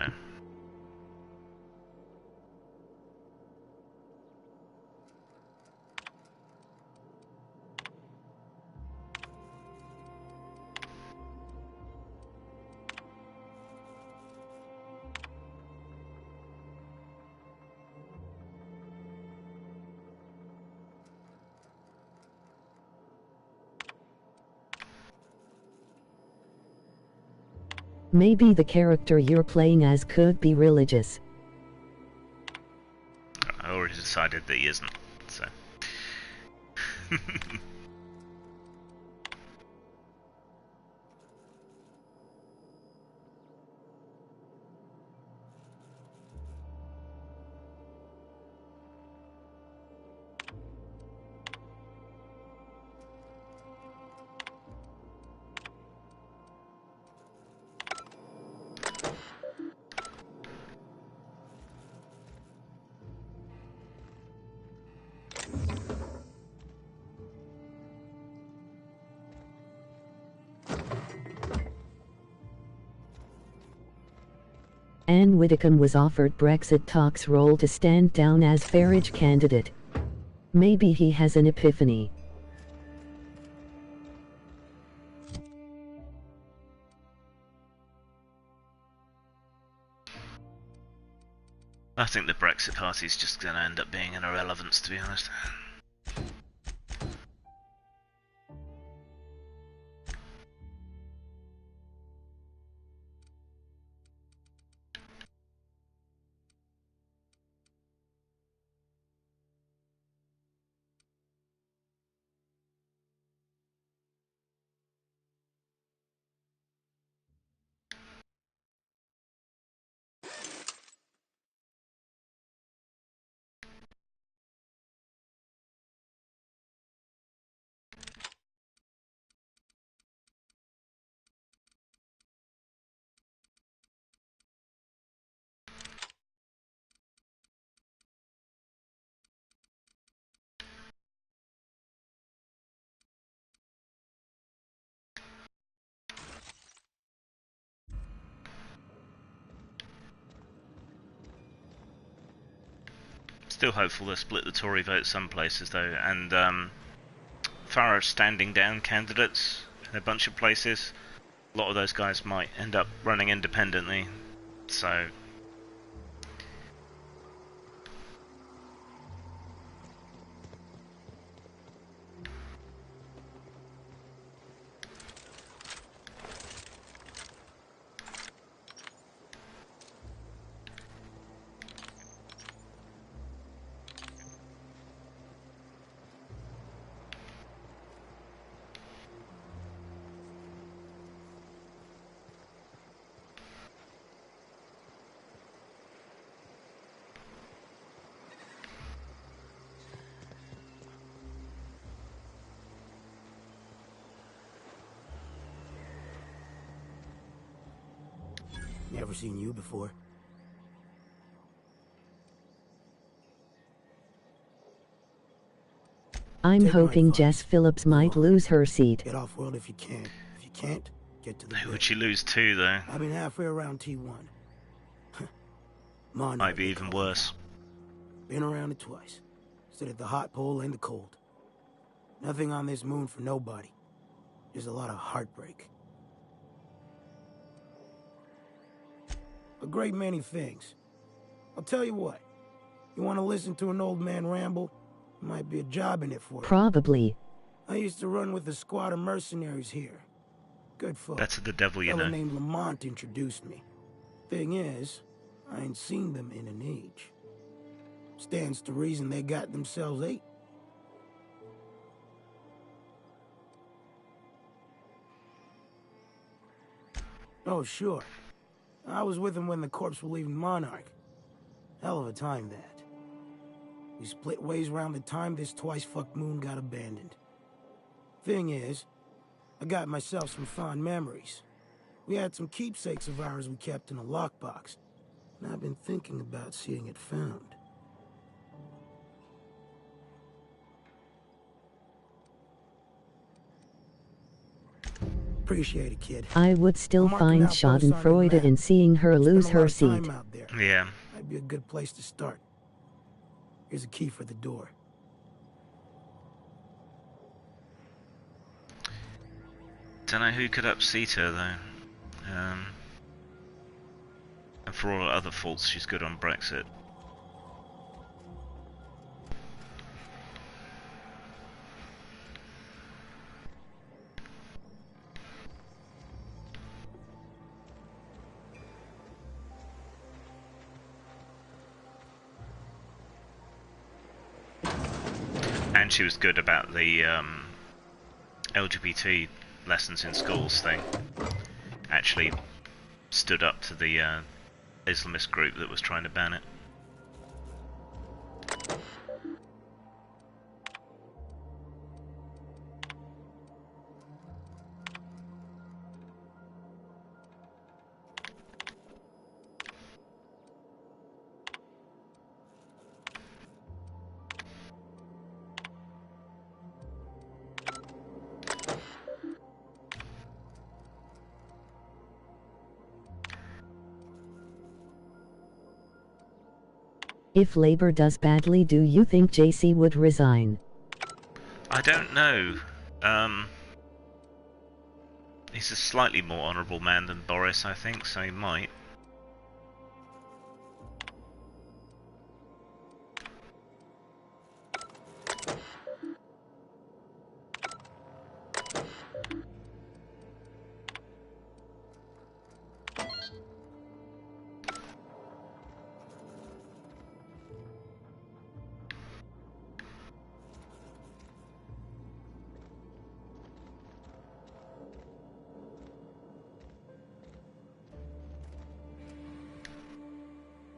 Maybe the character you're playing as could be religious. I already decided that he isn't, so... Anne Widdecombe was offered Brexit talks role to stand down as Farage candidate. Maybe he has an epiphany. I think the Brexit Party's just going to end up being an irrelevance, to be honest. Still hopeful they'll split the Tory vote some places though, and Farage standing down candidates in a bunch of places. A lot of those guys might end up running independently, so... Never seen you before. I'm hoping Jess Phillips might lose her seat. Get off world if you can. If you can't, get to the Who would she lose to, though? I've been halfway around T1. Might be even worse. Been around it twice. Stood at the hot pole and the cold. Nothing on this moon for nobody. There's a lot of heartbreak. A great many things. I'll tell you what. You want to listen to an old man ramble? Might be a job in it for you. Probably. I used to run with a squad of mercenaries here. Good folk. That's the devil, you know. A fellow named Lamont introduced me. Thing is, I ain't seen them in an age. Stands to reason they got themselves ate. Oh, sure. I was with them when the corps were leaving Monarch. Hell of a time, that. We split ways around the time this twice-fucked moon got abandoned. Thing is, I got myself some fond memories. We had some keepsakes of ours we kept in a lockbox, and I've been thinking about seeing it found. Appreciate it, kid. I would still I'm marking find out both sides of the schadenfreude map. in seeing her Spend lose a lot her of time seat. out there. Yeah. Might be a good place to start. Here's a key for the door. Don't know who could upseat her though. And for all other faults, she's good on Brexit. And she was good about the LGBT lessons in schools thing. Actually stood up to the Islamist group that was trying to ban it. If Labor does badly, do you think JC would resign? I don't know. He's a slightly more honourable man than Boris, I think, so he might.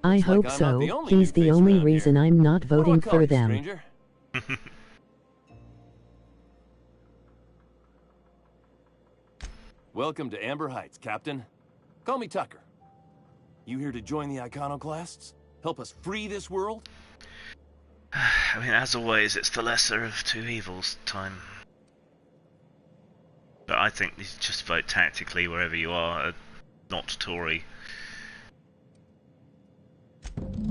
I hope so. He's the only reason I'm not voting for them. Welcome to Amber Heights, Captain. Call me Tucker. You here to join the Iconoclasts? Help us free this world? I mean, as always, it's the lesser of two evils time. But I think you just vote tactically wherever you are, not Tory.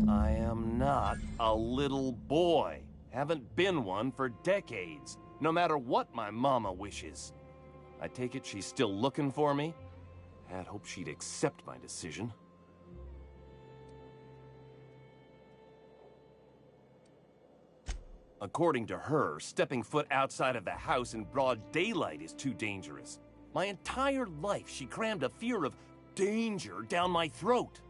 I am not a little boy. Haven't been one for decades, no matter what my mama wishes. I take it she's still looking for me? Had hoped she'd accept my decision. According to her, stepping foot outside of the house in broad daylight is too dangerous. My entire life, she crammed a fear of danger down my throat.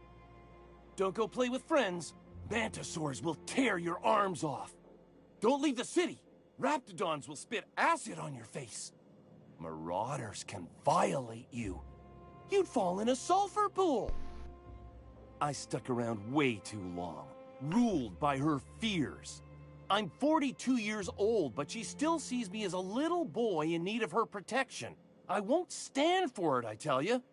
Don't go play with friends. Mantisaurs will tear your arms off. Don't leave the city. Raptidons will spit acid on your face. Marauders can violate you. You'd fall in a sulfur pool. I stuck around way too long, ruled by her fears. I'm 42 years old, but she still sees me as a little boy in need of her protection. I won't stand for it, I tell you.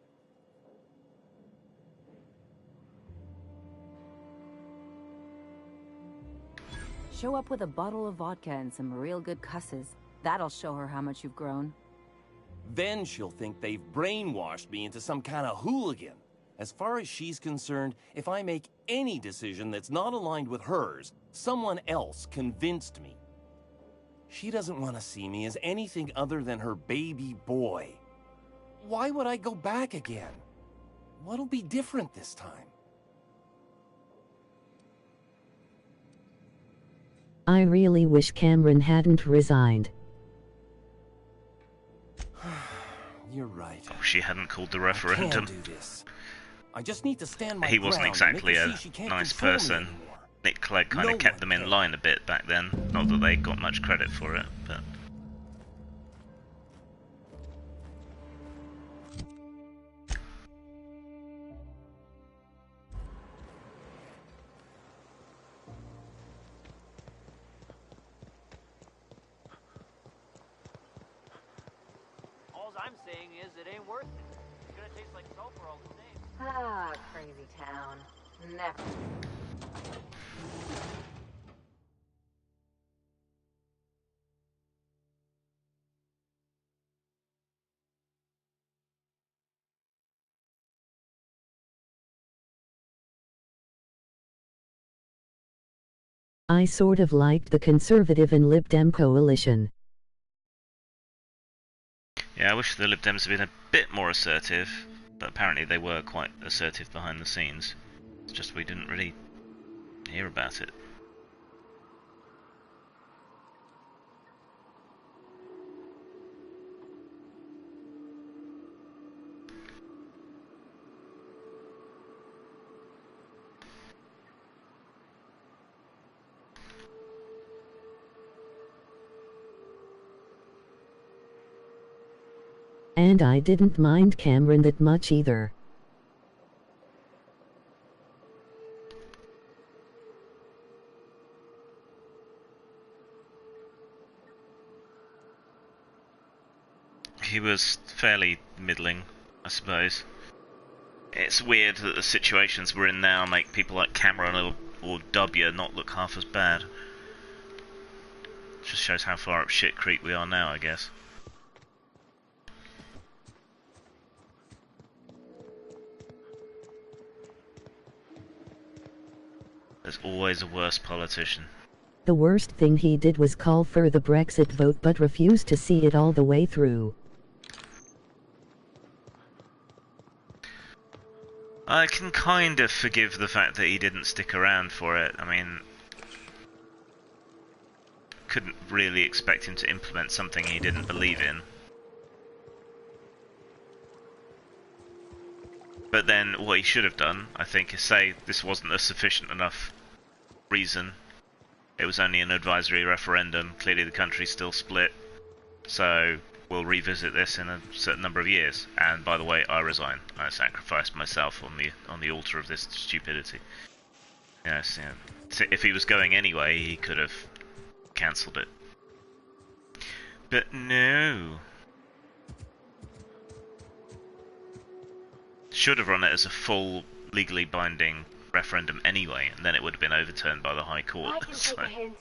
Show up with a bottle of vodka and some real good cusses. That'll show her how much you've grown. Then she'll think they've brainwashed me into some kind of hooligan. As far as she's concerned, if I make any decision that's not aligned with hers, someone else convinced me. She doesn't want to see me as anything other than her baby boy. Why would I go back again? What'll be different this time? I really wish Cameron hadn't resigned. You're right. Oh, she hadn't called the referendum. I can't do this. I just need to stand my He wasn't ground exactly and a make her see she can't nice control me person. anymore. Nick Clegg kind of kept them in line a bit back then. Not that they got much credit for it, but... All I'm saying is it ain't worth it. It's gonna taste like sulfur all the same. Ah, crazy town. Never. I sort of liked the Conservative and Lib Dem coalition. Yeah, I wish the Lib Dems had been a bit more assertive, but apparently they were quite assertive behind the scenes. It's just we didn't really hear about it. And I didn't mind Cameron that much either. He was fairly middling, I suppose. It's weird that the situations we're in now make people like Cameron or W not look half as bad. Just shows how far up shit creek we are now, I guess. There's always a worse politician. The worst thing he did was call for the Brexit vote but refused to see it all the way through. I can kind of forgive the fact that he didn't stick around for it. I mean, couldn't really expect him to implement something he didn't believe in. But then what he should have done, I think, is say this wasn't a sufficient enough reason. It was only an advisory referendum. Clearly the country's still split. So we'll revisit this in a certain number of years. And by the way, I resign. I sacrificed myself on the altar of this stupidity. Yes, yeah. So if he was going anyway, he could have cancelled it. But no. Should have run it as a full, legally binding referendum anyway, and then it would have been overturned by the High Court. I can take a hint.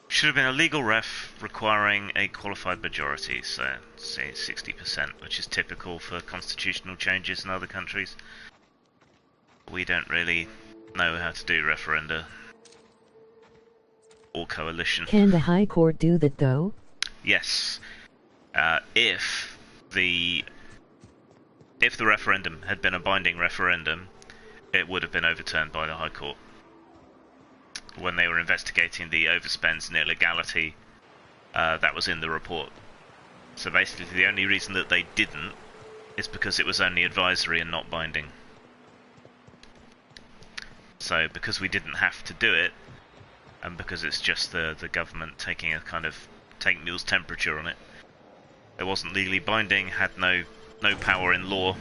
Should have been a legal ref requiring a qualified majority, so say 60%, which is typical for constitutional changes in other countries. We don't really know how to do referenda or coalition. Can the High Court do that though? Yes. If the referendum had been a binding referendum, it would have been overturned by the High Court. When they were investigating the overspends and illegality, that was in the report. So basically the only reason that they didn't is because it was only advisory and not binding. So because we didn't have to do it, and because it's just the government taking a kind of take mule's temperature on it, it wasn't legally binding, had no power in law.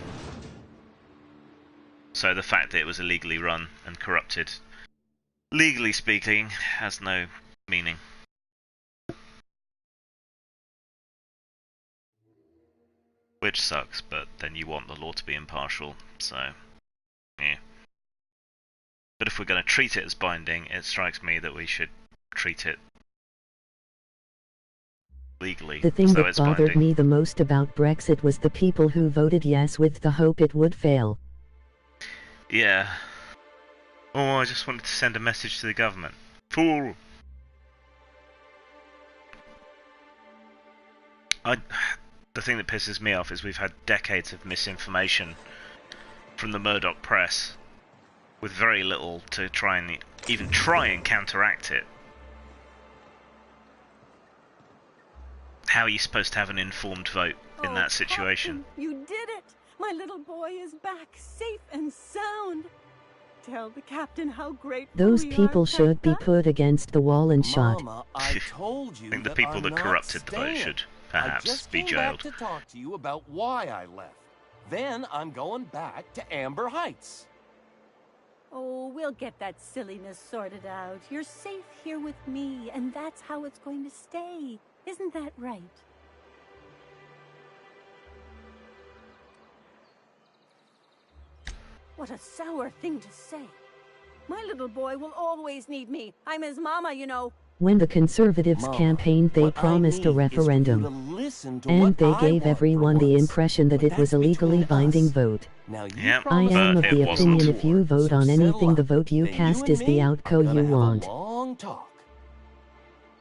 So the fact that it was illegally run and corrupted, legally speaking, has no meaning. Which sucks, but then you want the law to be impartial, so yeah. But if we're going to treat it as binding, it strikes me that we should treat it legally. The thing that bothered me the most about Brexit was the people who voted yes with the hope it would fail. Yeah. Oh, I just wanted to send a message to the government. Fool! The thing that pisses me off is we've had decades of misinformation from the Murdoch press, with very little to even try and counteract it. How are you supposed to have an informed vote in that situation? Captain, you did it! My little boy is back, safe and sound. Tell the captain how grateful Those we people are, should be put against the wall and shot. Mama, I told you I think the that people I'm that not corrupted the vote staying. should I perhaps just be came back jailed. to talk to you about why I left. Then I'm going back to Amber Heights. Oh, we'll get that silliness sorted out. You're safe here with me, and that's how it's going to stay. Isn't that right? What a sour thing to say. My little boy will always need me. I'm his mama, you know. When the Conservatives Mom, campaigned, they what I promised a need is for you to referendum. listen to And what they I gave want everyone for the once. impression that But it was a that's legally between binding us. vote. Now you Yep, I am but of it the wasn't. opinion if you vote So on settle anything, the up. vote you Then cast and is the me outcome are you gonna have want. a long talk.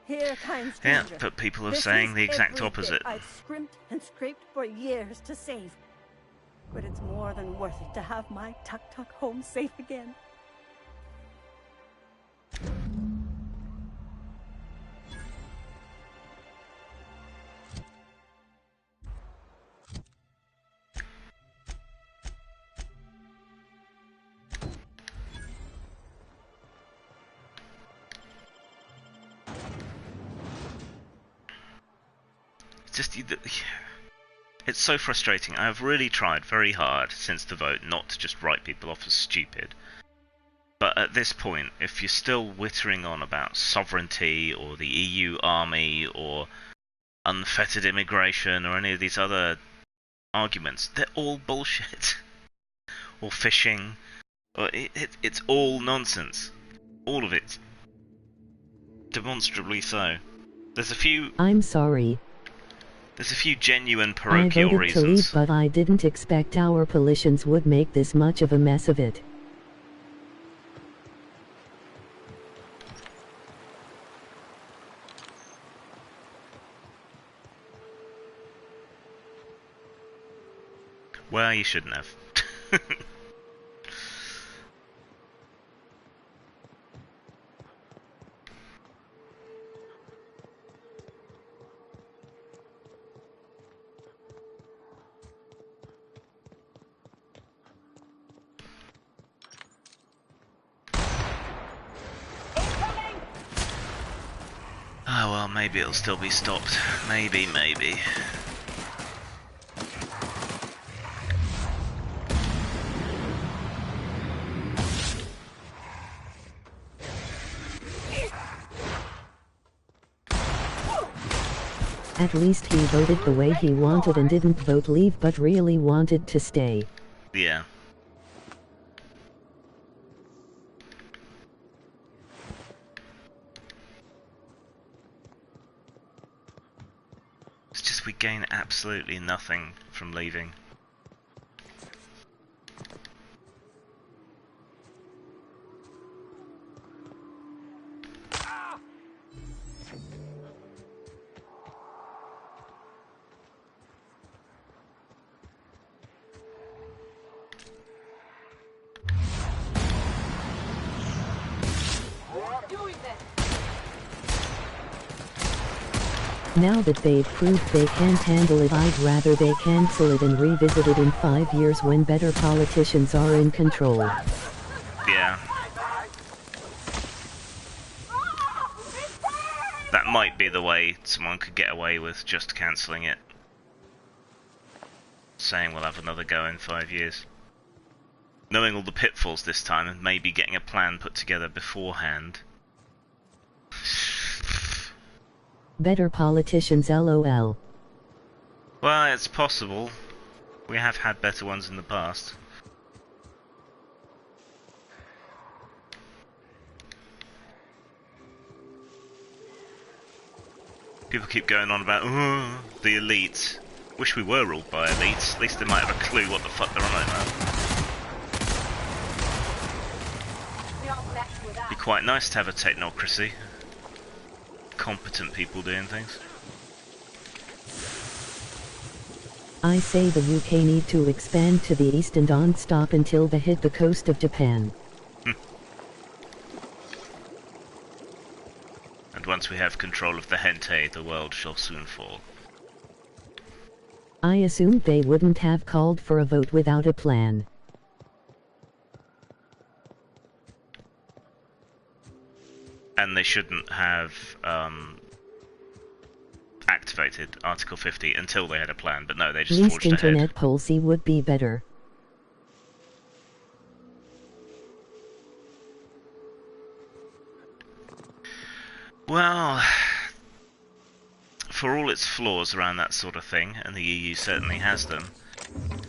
Here, kind Yeah, stranger. but people are This saying is the exact every bit opposite. I've scrimped and scraped for years to save. But it's more than worth it to have my tuk-tuk home safe again. It's so frustrating. I have really tried very hard since the vote not to just write people off as stupid. But at this point, if you're still wittering on about sovereignty or the EU army or unfettered immigration or any of these other arguments, they're all bullshit. Or fishing. Or it's all nonsense. All of it. Demonstrably so. There's a few... I'm sorry. There's a few genuine I parochial voted reasons. to leave, but I didn't expect our politicians would make this much of a mess of it. Well, you shouldn't have. Oh well, maybe it'll still be stopped. Maybe. At least he voted the way he wanted and didn't vote leave but really wanted to stay. Yeah. It's just we gain absolutely nothing from leaving. Now that they've proved they can't handle it, I'd rather they cancel it and revisit it in 5 years when better politicians are in control. Yeah. That might be the way someone could get away with just cancelling it. Saying we'll have another go in 5 years. Knowing all the pitfalls this time and maybe getting a plan put together beforehand. Better politicians, LOL. Well, it's possible. We have had better ones in the past. People keep going on about, the elite. Wish we were ruled by elites. At least they might have a clue what the fuck they're on about. Be quite nice to have a technocracy. Competent people doing things. I say the UK need to expand to the east and don't stop until they hit the coast of Japan. And once we have control of the Hente, the world shall soon fall. I assumed they wouldn't have called for a vote without a plan. And they shouldn't have activated Article 50 until they had a plan, but no, they just Least forged internet ahead. policy would be better. Well, for all its flaws around that sort of thing, and the EU certainly has them,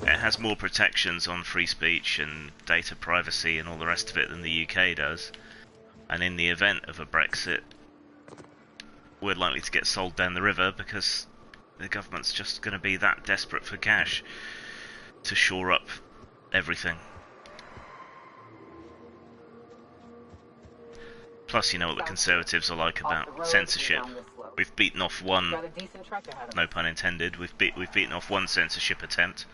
it has more protections on free speech and data privacy and all the rest of it than the UK does. And in the event of a Brexit, we're likely to get sold down the river because the government's just going to be that desperate for cash to shore up everything. Plus, you know what the Conservatives are like about censorship. We've beaten off one, no pun intended, we've beaten off one censorship attempt,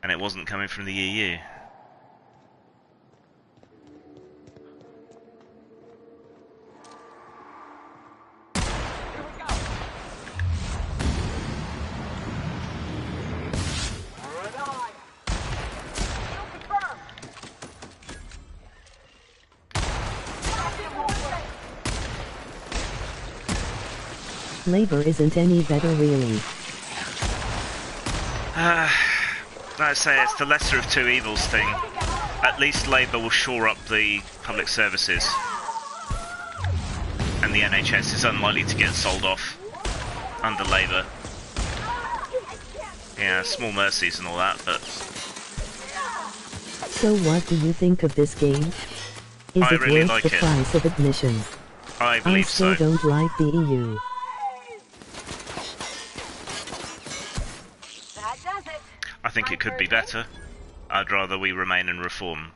and it wasn't coming from the EU. Labor isn't any better, really. I'd say it's the lesser of two evils thing. At least Labour will shore up the public services. And the NHS is unlikely to get sold off under Labour. Yeah, small mercies and all that, but... So what do you think of this game? Is I it really worth like the it. price of admission? I believe so. I still don't like the EU. I think it could be better. I'd rather we remain and reform.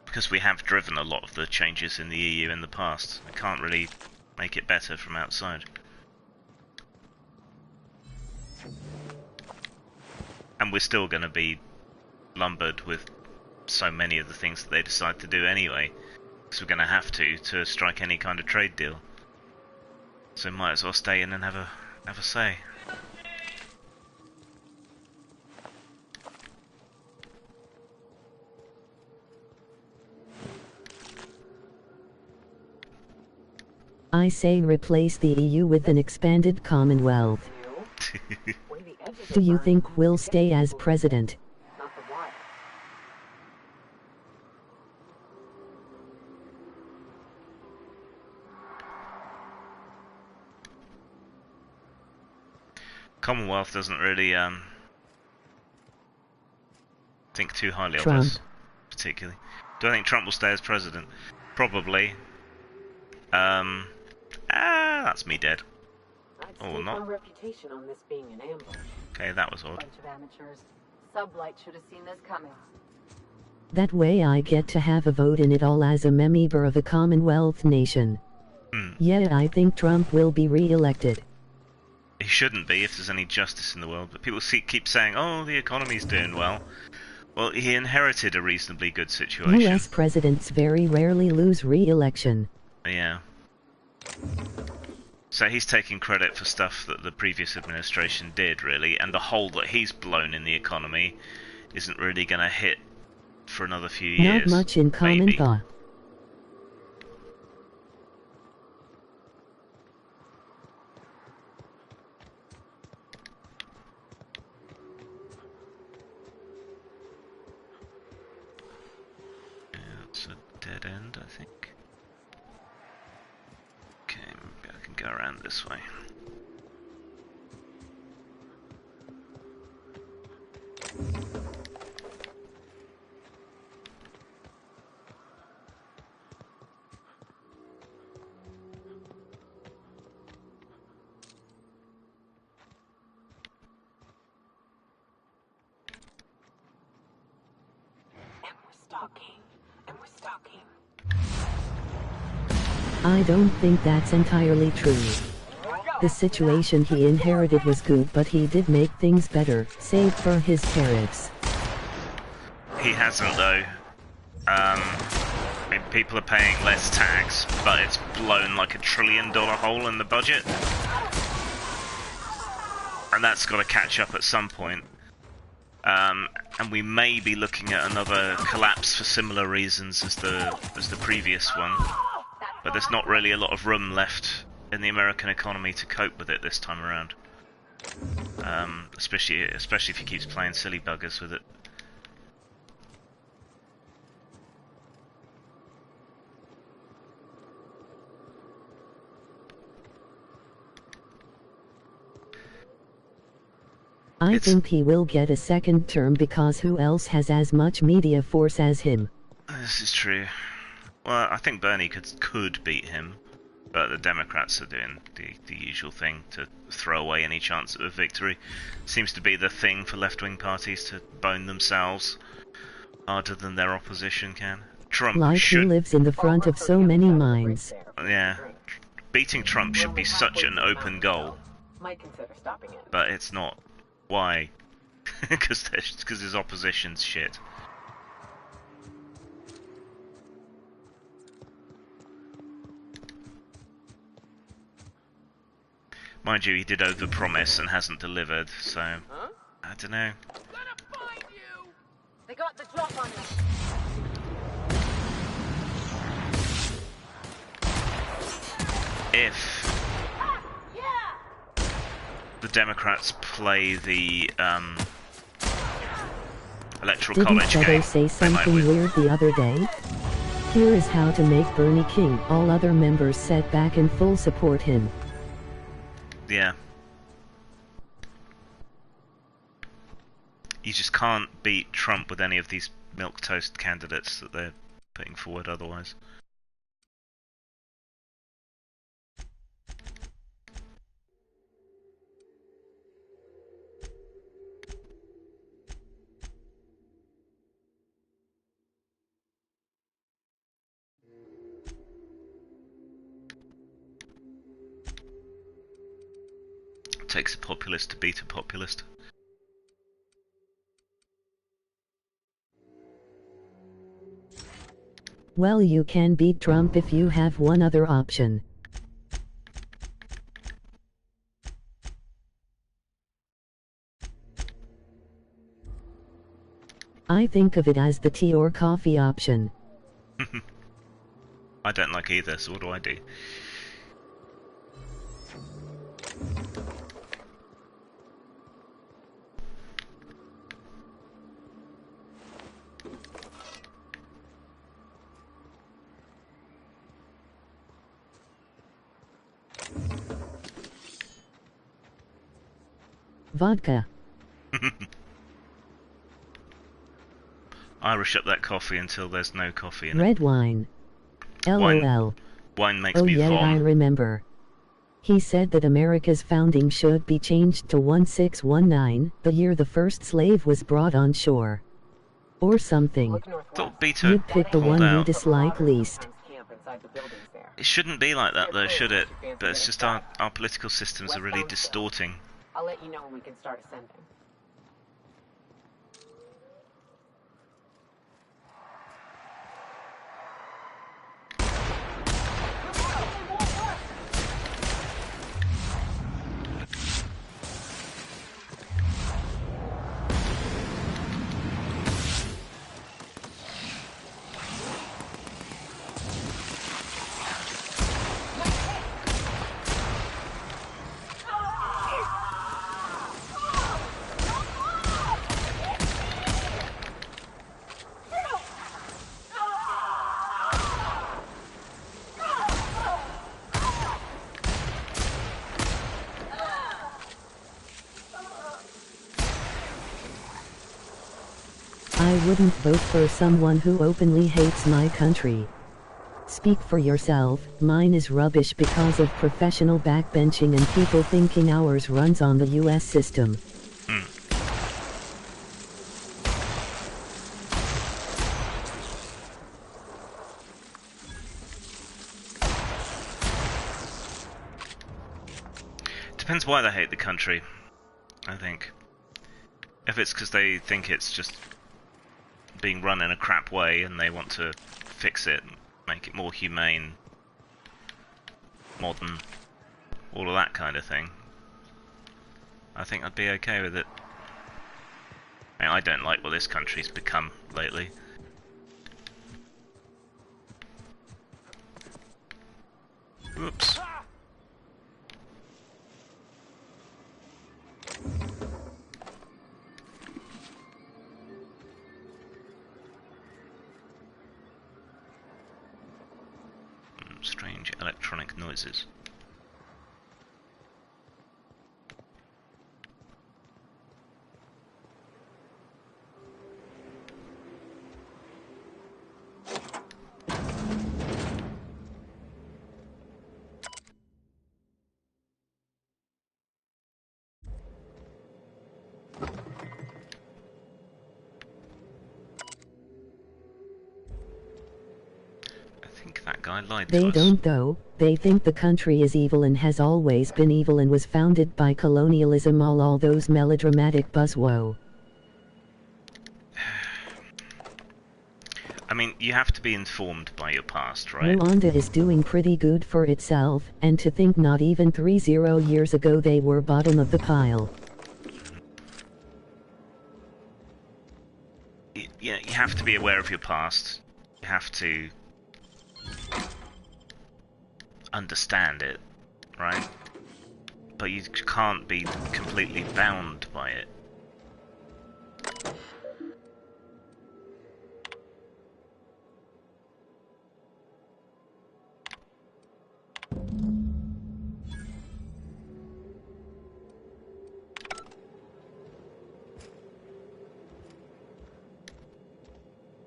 Because we have driven a lot of the changes in the EU in the past. I can't really make it better from outside. And we're still going to be lumbered with so many of the things that they decide to do anyway. Because we're going to have to strike any kind of trade deal. So might as well stay in and have a say. I say replace the EU with an expanded Commonwealth. Do you think we'll stay as president? Commonwealth doesn't really think too highly of Trump. us, particularly. Do I think Trump will stay as president? Probably. That's me dead. Or not. Reputation on this being an ambush. Okay, that was odd. Bunch of amateurs. Sublight should have seen this coming. That way I get to have a vote in it all as a member of a Commonwealth nation. Yeah, I think Trump will be re-elected. He shouldn't be if there's any justice in the world, but people keep saying, oh, the economy's doing well. Well, he inherited a reasonably good situation. US presidents very rarely lose re-election. Yeah. So he's taking credit for stuff that the previous administration did, really, and the hole that he's blown in the economy isn't really going to hit for another few years. Not much in common maybe. thought. Yeah, it's a dead end, I think. Okay, maybe I can go around this way. I don't think that's entirely true. The situation he inherited was good, but he did make things better, save for his tariffs. He hasn't, though. I mean, people are paying less tax, but it's blown like $1 trillion hole in the budget. And that's got to catch up at some point. And we may be looking at another collapse for similar reasons as the previous one. But there's not really a lot of room left in the American economy to cope with it this time around. Especially if he keeps playing silly buggers with it. I think he will get a second term because who else has as much media force as him? This is true. Well, I think Bernie could beat him. But the Democrats are doing the usual thing to throw away any chance of a victory. Seems to be the thing for left-wing parties, to bone themselves harder than their opposition can. Trump like should... he lives in the front of so many minds. Yeah. Beating Trump should be such an open goal. Might consider stopping it. But it's not. Why? Because his opposition's shit. Mind you, he did overpromise and hasn't delivered, so I don't know. They got the drop on you. If the Democrats play the electoral Didn't college Shadow game, say they might something win. weird the other day? Here is how to make Bernie king. All other members set back and full support him. Yeah. You just can't beat Trump with any of these milquetoast candidates that they're putting forward otherwise. It takes a populist to beat a populist. Well, you can beat Trump if you have one other option. I think of it as the tea or coffee option. I don't like either, so what do I do? Vodka. Irish up that coffee until there's no coffee in it. Red wine. LOL. Wine makes Oh me yeah, vom. I remember. He said that America's founding should be changed to 1619, the year the first slave was brought on shore. Or something. Thought Beto You'd pick the pulled one you out. dislike least. It shouldn't be like that though, should it? But it's just our political systems are really distorting. I'll let you know when we can start ascending. I wouldn't vote for someone who openly hates my country. Speak for yourself. Mine is rubbish because of professional backbenching and people thinking ours runs on the US system. Depends why they hate the country, I think. If it's because they think it's just being run in a crap way and they want to fix it, make it more humane, modern, all of that kind of thing, I think I'd be okay with it. I mean, I don't like what this country's become lately. Oops. Strange electronic noises. think that guy lied to They us. don't though. They think the country is evil and has always been evil and was founded by colonialism, all those melodramatic buzzwoe. I mean, you have to be informed by your past, right? Rwanda is doing pretty good for itself, and to think not even 30 years ago they were bottom of the pile. You have to be aware of your past. You have to understand it, right? But you can't be completely bound by it.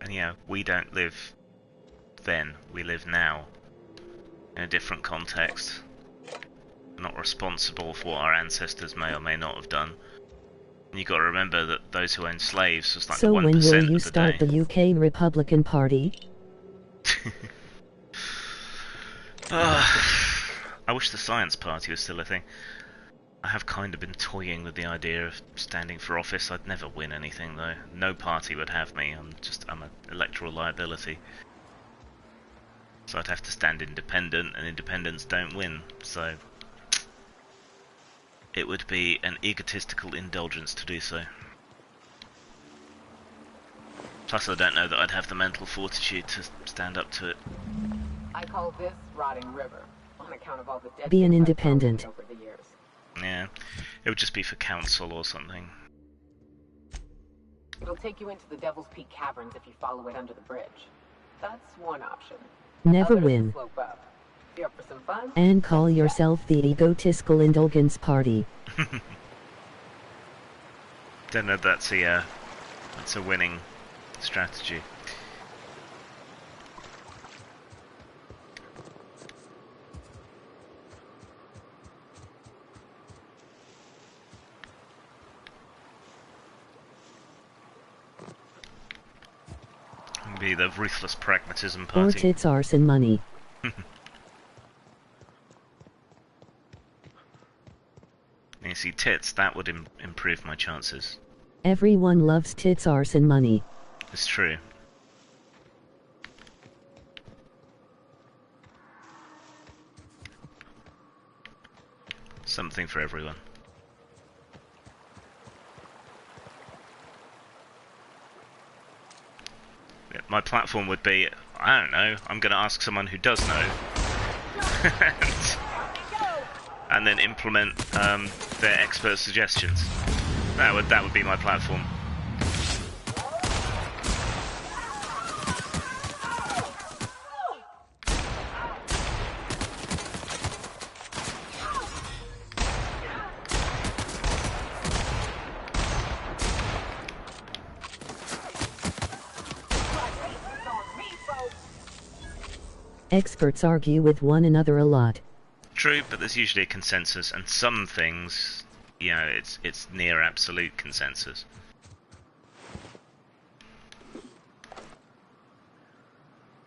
And yeah, we don't live then, we live now, in a different context. We're not responsible for what our ancestors may or may not have done. And you got to remember that those who owned slaves was like So 1% when will you of the start day. the UK Republican Party? I wish the Science Party was still a thing. I have kind of been toying with the idea of standing for office. I'd never win anything though. No party would have me. I'm an electoral liability. So I'd have to stand independent, and independents don't win. So it would be an egotistical indulgence to do so. Plus I don't know that I'd have the mental fortitude to stand up to it. I call this rotting river, on account of all the dead Be an things I've independent. thrown over the years. Yeah, it would just be for council or something. It'll take you into the Devil's Peak Caverns if you follow it under the bridge. That's one option. Never Others win. slope up. If you're up for some fun, And call yourself the egotistical indulgence party. Don't know if that's a winning strategy. Be the ruthless pragmatism Or party. tits, arse and money. You see, tits, that would improve my chances. Everyone loves tits, arse and money. It's true. Something for everyone. Yeah, my platform would be, I don't know, I'm going to ask someone who does know. And then implement their expert suggestions. That would be my platform. Experts argue with one another a lot. True, but there's usually a consensus, and some things, you know, it's near absolute consensus.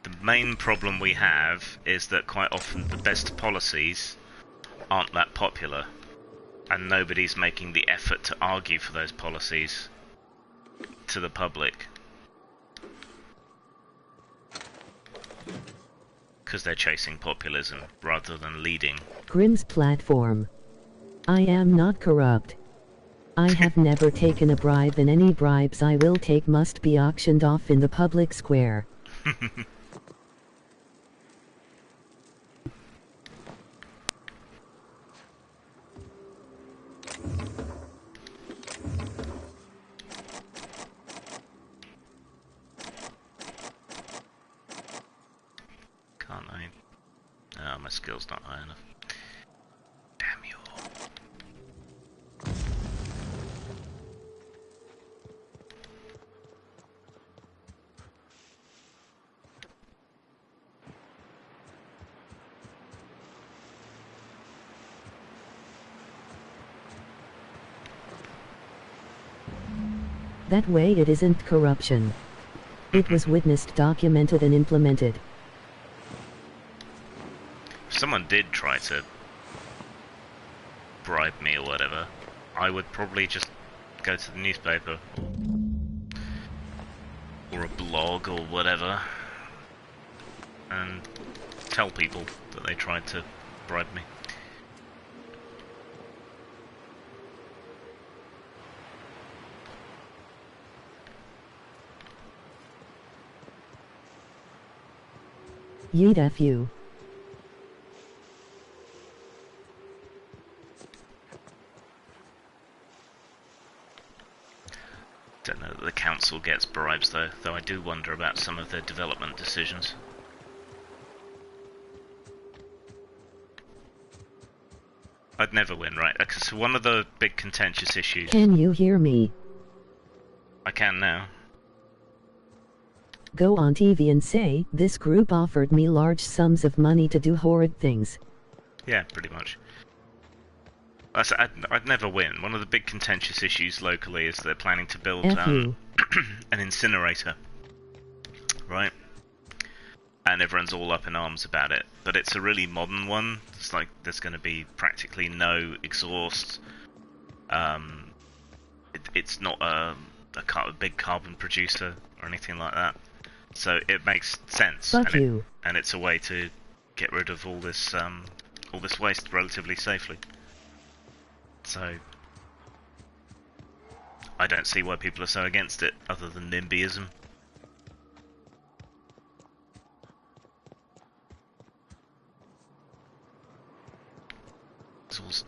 The main problem we have is that quite often the best policies aren't that popular, and nobody's making the effort to argue for those policies to the public. Because they're chasing populism rather than leading. Grimm's platform. I am not corrupt. I have never taken a bribe, and any bribes I will take must be auctioned off in the public square. Can't I? Oh, my skill's not high enough. Damn you all. That way it isn't corruption. It was witnessed, documented and implemented. if someone did try to bribe me or whatever, I would probably just go to the newspaper or a blog or whatever and tell people that they tried to bribe me. Yeet F you. Don't know that the council gets bribes though I do wonder about some of their development decisions. I'd never win, right? Because one of the big contentious issues... Can you hear me? I can now. Go on TV and say, this group offered me large sums of money to do horrid things. Yeah, pretty much. I'd never win. One of the big contentious issues locally is they're planning to build an incinerator, right? And everyone's all up in arms about it. But it's a really modern one. It's like there's going to be practically no exhaust. It's not a big carbon producer or anything like that. So it makes sense. And it's a way to get rid of all this waste relatively safely. So I don't see why people are so against it, other than NIMBYism.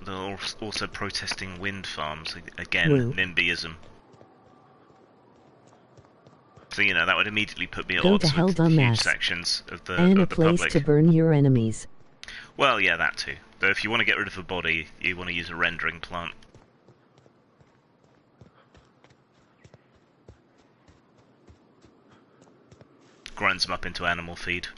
They're also protesting wind farms, again, NIMBYism. So, you know, that would immediately put me at odds with huge sections of the and of a the place public. to burn your enemies. Well, yeah, that too. But if you want to get rid of a body, you want to use a rendering plant. Grinds them up into animal feed.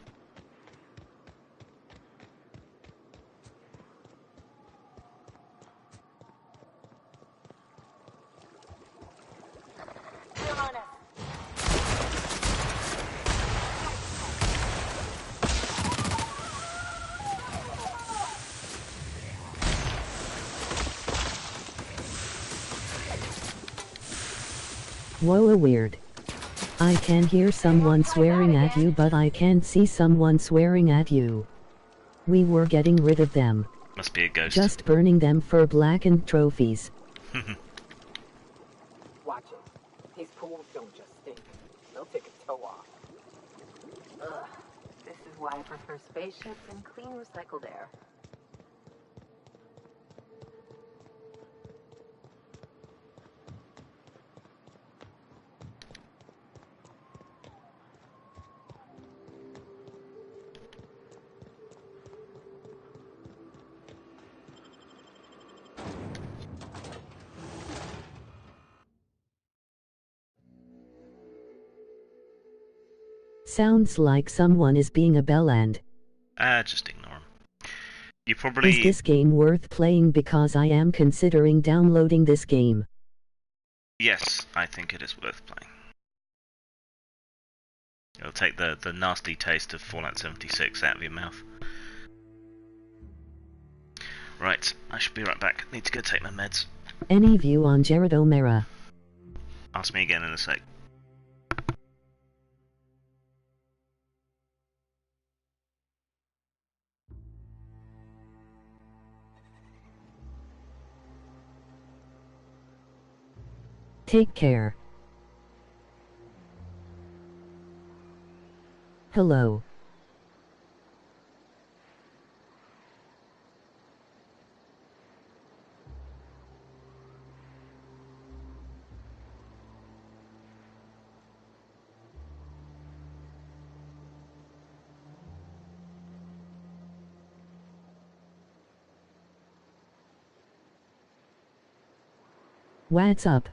Whoa, weird. I can hear someone swearing at you, but I can't see someone swearing at you. We were getting rid of them. Must be a ghost. Just burning them for blackened trophies. Watch it. These pools don't just stink. They'll take a toe off. Ugh. This is why I prefer spaceships and clean recycled air. Sounds like someone is being a bellend. Just ignore him. You probably... Is this game worth playing? Because I am considering downloading this game. Yes, I think it is worth playing. It'll take the nasty taste of Fallout 76 out of your mouth. Right, I should be right back. Need to go take my meds. Any view on Jared O'Mara? Ask me again in a sec. Take care. Hello. What's up?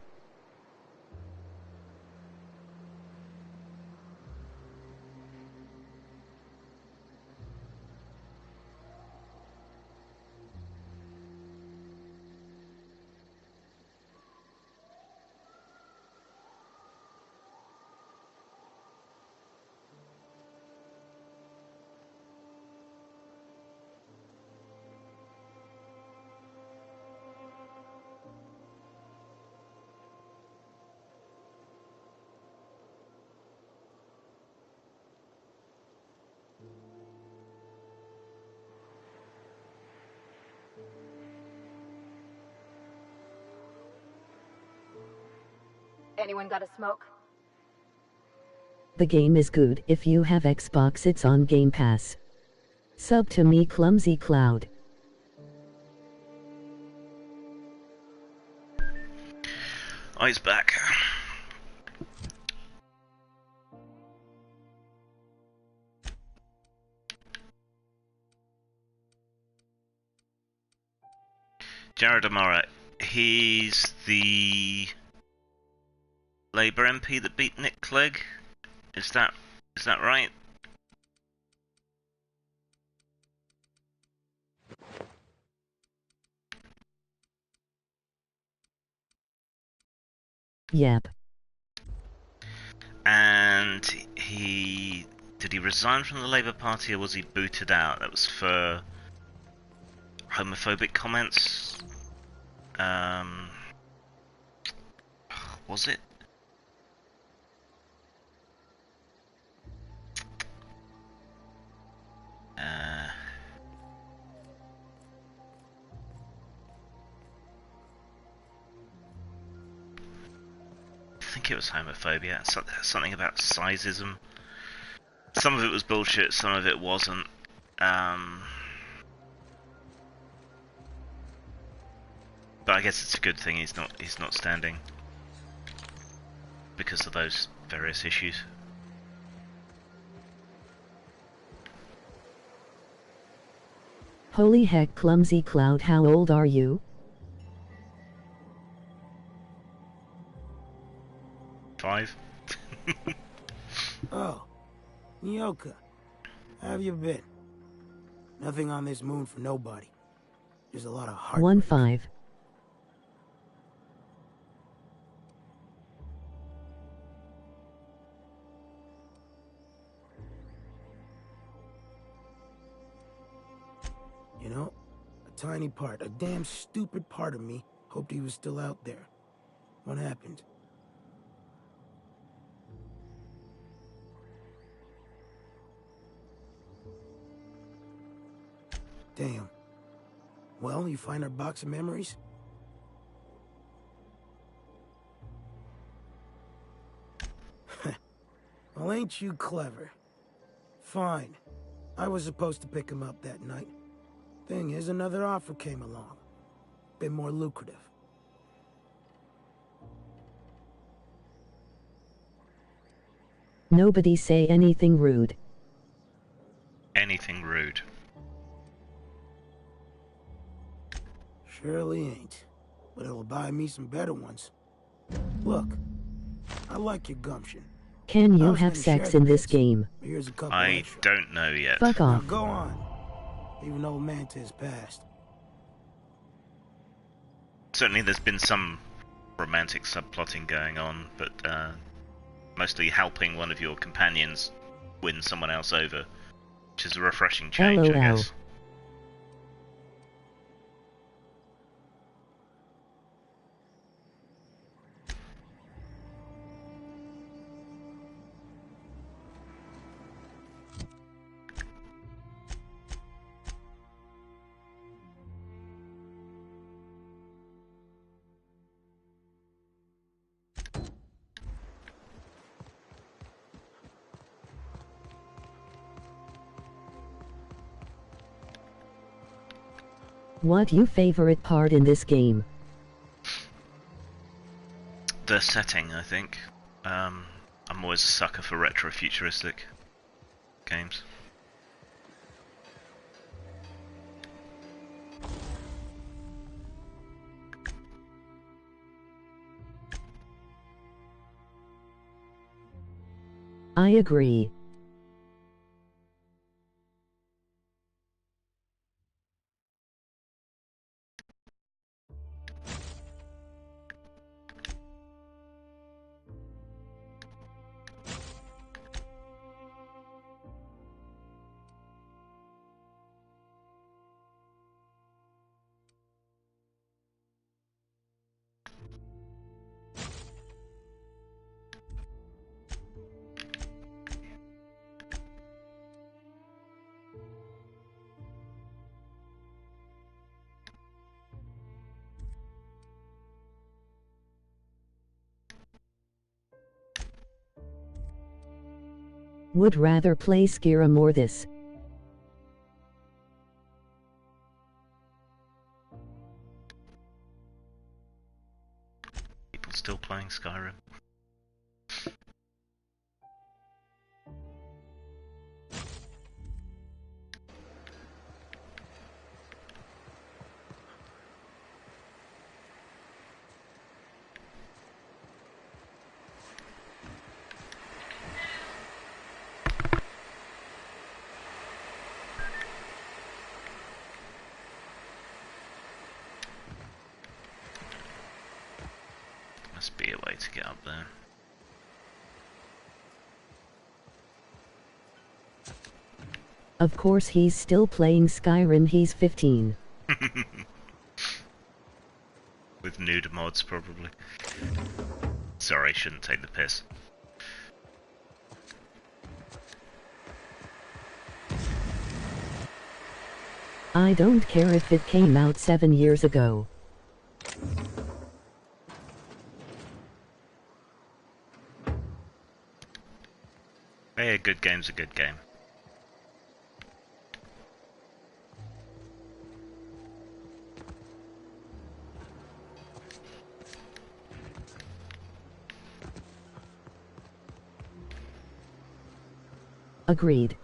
Anyone got a smoke? The game is good. If you have Xbox, it's on Game Pass. Sub to me, Clumsy Cloud. Oh, he's back. Jared Amara, he's the Labour MP that beat Nick Clegg. Is that right? Yep. And did he resign from the Labour Party or was he booted out? That was for homophobic comments. Was it? I think it was homophobia. Something about sizeism. Some of it was bullshit. Some of it wasn't. But I guess it's a good thing he's not standing because of those various issues. Holy heck, Clumsy Cloud, how old are you? 5. Oh, Nyoka, how have you been? Nothing on this moon for nobody. There's a lot of heart. 1-5. You know, a tiny part, a damn stupid part of me hoped he was still out there. What happened? Damn. Well, you find our box of memories? Well, ain't you clever? Fine. I was supposed to pick him up that night. Thing is, another offer came along. Bit more lucrative. Nobody say anything rude. Anything rude. Surely ain't. But it'll buy me some better ones. Look, I like your gumption. Can you have sex in this game? Here's a couple I extra. don't know yet. Fuck off. Now go on. Even old Manta's passed. Certainly there's been some romantic subplotting going on, but mostly helping one of your companions win someone else over, which is a refreshing change, I guess. What your favorite part in this game? The setting, I think. I'm always a sucker for retro-futuristic games. I agree. Would rather play Skyrim or this. People still playing Skyrim. Must be a way to get up there. Of course he's still playing Skyrim, he's 15. With nude mods, probably. Sorry, shouldn't take the piss. I don't care if it came out 7 years ago. Hey, a good game's a good game. Agreed.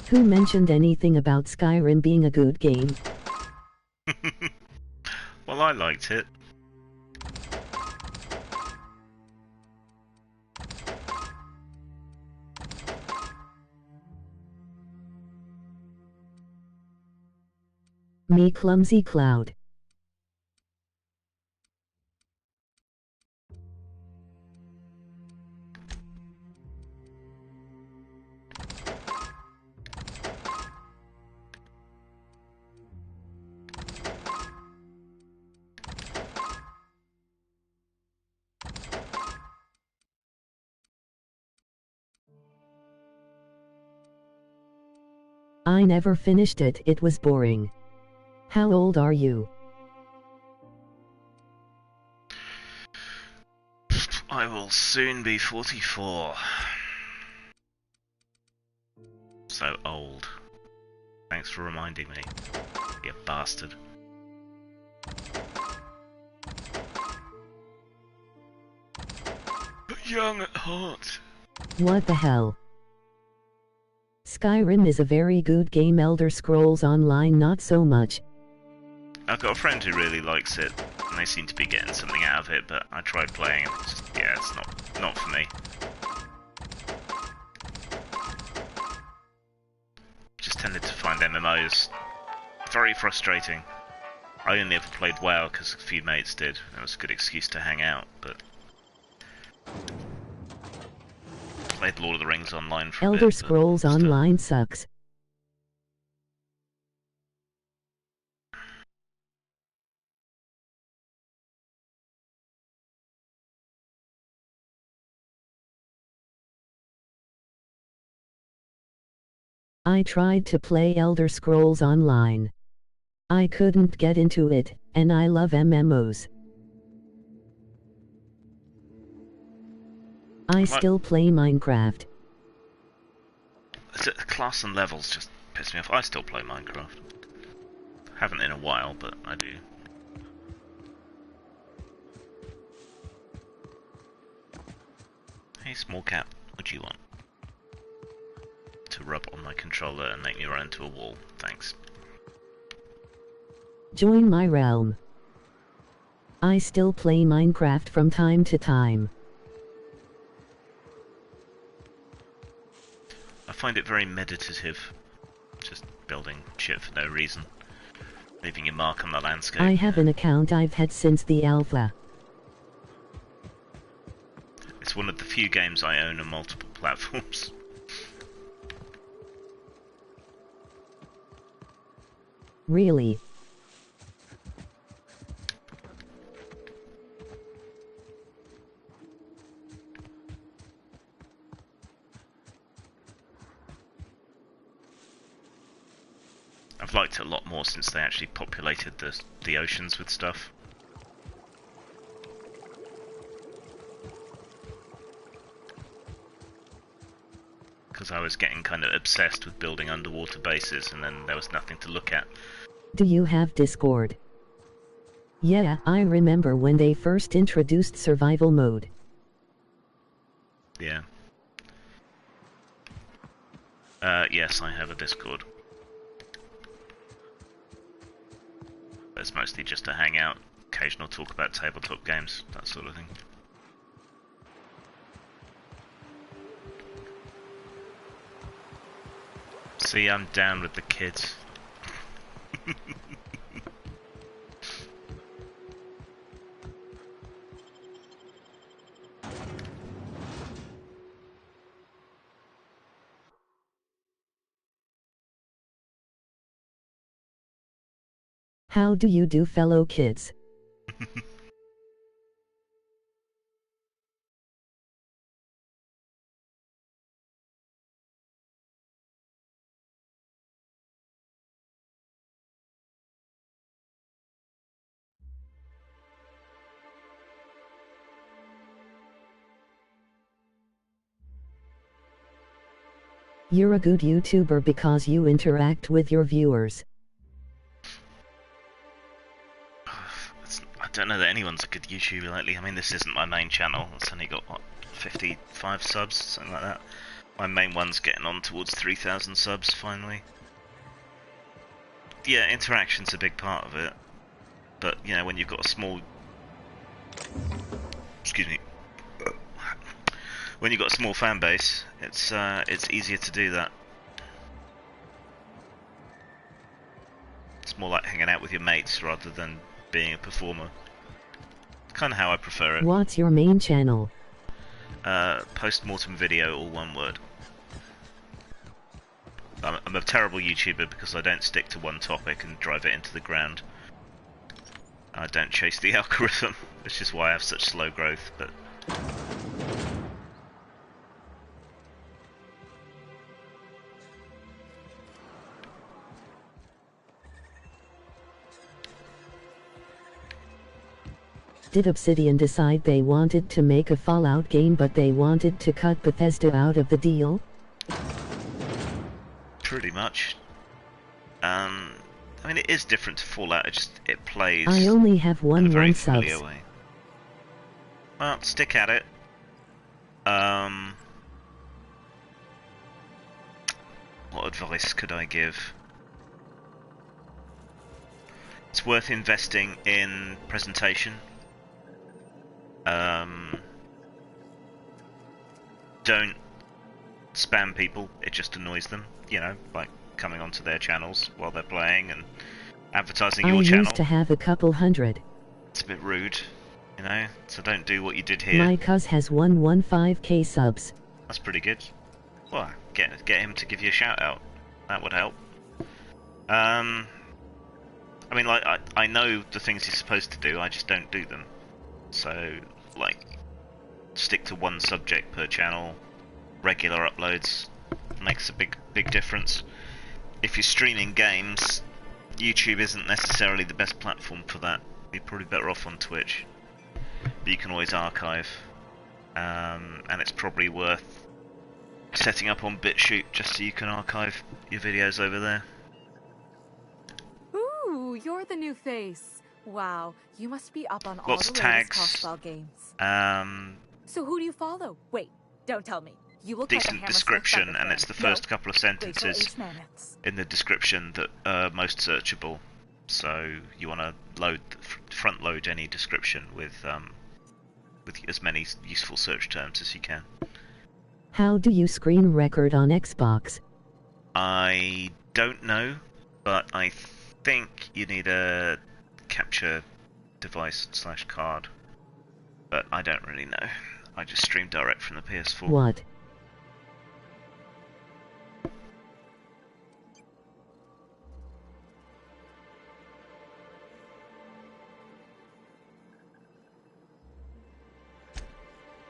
Who mentioned anything about Skyrim being a good game? Well, I liked it. Me clumsy cloud. I never finished it, it was boring. How old are you? I will soon be 44. So old. Thanks for reminding me, you bastard. But young at heart. What the hell? Skyrim is a very good game, Elder Scrolls Online not so much. I've got a friend who really likes it, and they seem to be getting something out of it, but I tried playing and it's just, yeah, it's not for me. Just tended to find MMOs very frustrating. I only ever played WoW because a few mates did. It was a good excuse to hang out, but played Lord of the Rings online for a bit. Elder Scrolls Online sucks. I tried to play Elder Scrolls Online. I couldn't get into it, and I love MMOs. I still play Minecraft. The class and levels just piss me off. I still play Minecraft. Haven't in a while, but I do. Hey, small cat, what do you want? To rub on my controller and make me run into a wall. Thanks. Join my realm. I still play Minecraft from time to time. I find it very meditative. Just building shit for no reason. Leaving your mark on the landscape. I have an account I've had since the alpha. It's one of the few games I own on multiple platforms. Really? I've liked it a lot more since they actually populated the oceans with stuff. Because I was getting kind of obsessed with building underwater bases, and then there was nothing to look at. Do you have Discord? Yeah, I remember when they first introduced survival mode. Yeah. Yes, I have a Discord. It's mostly just to hang out, occasional talk about tabletop games, that sort of thing. See, I'm down with the kids. How do you do, fellow kids? You're a good YouTuber because you interact with your viewers. I don't know that anyone's a good YouTuber lately. I mean, this isn't my main channel. It's only got, what, 55 subs? Something like that. My main one's getting on towards 3,000 subs, finally. Yeah, interaction's a big part of it. But, you know, when you've got a small... Excuse me. When you've got a small fan base, it's easier to do that. It's more like hanging out with your mates rather than being a performer. Kind of how I prefer it. What's your main channel? Post-mortem video, all one word. I'm a terrible YouTuber because I don't stick to one topic and drive it into the ground. I don't chase the algorithm, which is why I have such slow growth, but... Did Obsidian decide they wanted to make a Fallout game but they wanted to cut Bethesda out of the deal? Pretty much. I mean, it is different to Fallout, it plays I only have in a very subs. familiar way. Well, stick at it. What advice could I give? It's worth investing in presentation. Don't spam people, it just annoys them, you know, like coming onto their channels while they're playing and advertising your channel. I used to have a couple hundred. It's a bit rude, you know, so don't do what you did here. My cuz has 115k subs. That's pretty good. Well, get him to give you a shout out. That would help. I mean, like, I know the things he's supposed to do, I just don't do them. So, like, stick to one subject per channel, regular uploads, makes a big difference. If you're streaming games, YouTube isn't necessarily the best platform for that. You're probably better off on Twitch. But you can always archive. And it's probably worth setting up on BitChute just so you can archive your videos over there. Ooh, you're the new face. Wow, you must be up on all Lots the of tags. latest crossball games. So who do you follow? Wait, don't tell me. You will Decent description, and it's the first couple of sentences in the description that are most searchable. So you want to front load any description with as many useful search terms as you can. How do you screen record on Xbox? I don't know, but I think you need a capture device / card. But I don't really know. I just stream direct from the PS4. What?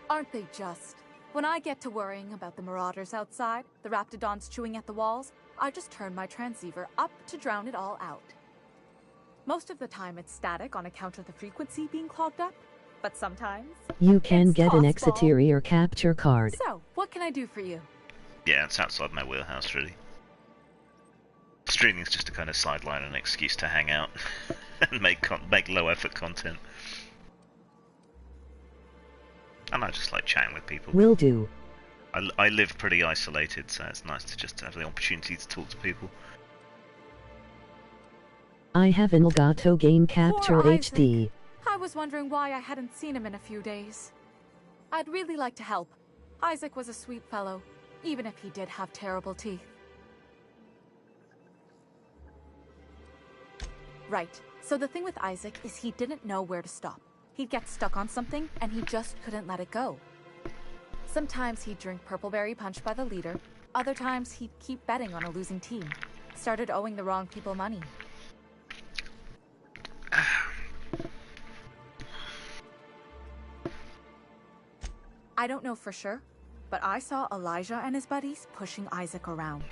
Aren't they just? When I get to worrying about the marauders outside, the raptidons chewing at the walls, I just turn my transceiver up to drown it all out. Most of the time it's static on account of the frequency being clogged up, but sometimes You can it's get an tossball. exterior capture card. So, what can I do for you? Yeah, it's outside my wheelhouse, really. Streaming's just a kind of sideline and excuse to hang out and make low-effort content. And I just like chatting with people. Will do. I live pretty isolated, so it's nice to just have the opportunity to talk to people. I have an Elgato Game Capture Poor HD. I was wondering why I hadn't seen him in a few days. I'd really like to help. Isaac was a sweet fellow, even if he did have terrible teeth. Right, so the thing with Isaac is he didn't know where to stop. He'd get stuck on something, and he just couldn't let it go. Sometimes he'd drink Purpleberry Punch by the liter, other times he'd keep betting on a losing team. Started owing the wrong people money. I don't know for sure, but I saw Elijah and his buddies pushing Isaac around.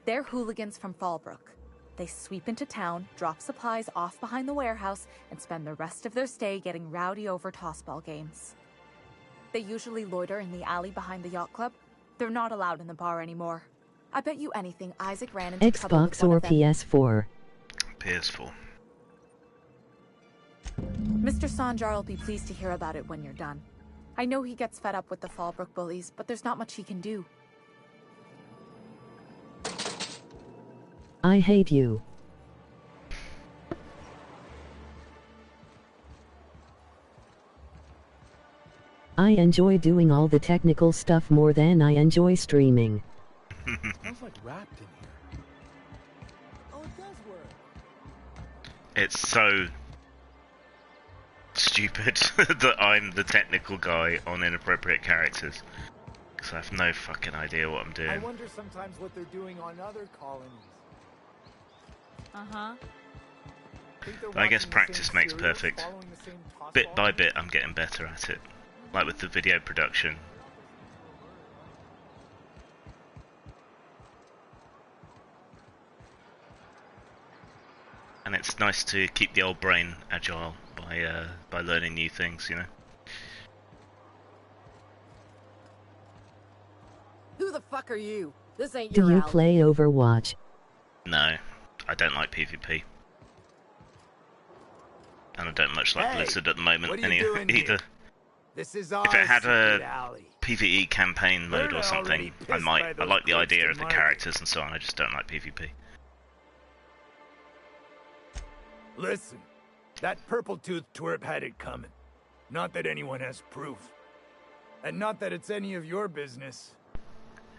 They're hooligans from Fallbrook. They sweep into town, drop supplies off behind the warehouse, and spend the rest of their stay getting rowdy over tossball games. They usually loiter in the alley behind the yacht club. They're not allowed in the bar anymore. I bet you anything Isaac ran into trouble with Xbox one or of them. PS4. PS4. Mr. Sanjar will be pleased to hear about it when you're done. I know he gets fed up with the Fallbrook bullies, but there's not much he can do. I hate you. I enjoy doing all the technical stuff more than I enjoy streaming. Smells like wrapped in here. Oh, it does work. It's so stupid that I'm the technical guy on inappropriate characters. Because I have no fucking idea what I'm I doing. wonder sometimes what they're doing on other colonies. Uh-huh. I guess practice makes perfect. Bit by bit I'm getting better at it. Like with the video production. And it's nice to keep the old brain agile by learning new things, you know. Who the fuck are you? This ain't Do your you alley. play Overwatch? No, I don't like PvP. And I don't much like Blizzard at the moment what are you doing either. here? This is our If it had secret a alley. PvE campaign mode or something, I might. I like the idea of the market. characters and so on, I just don't like PvP. Listen, that purple-toothed twerp had it coming. Not that anyone has proof. And not that it's any of your business.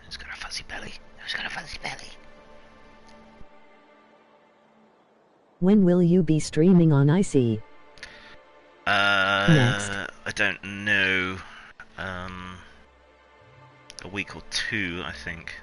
Who's got a fuzzy belly? Who's got a fuzzy belly? When will you be streaming on IC? Next. I don't know. A week or two, I think.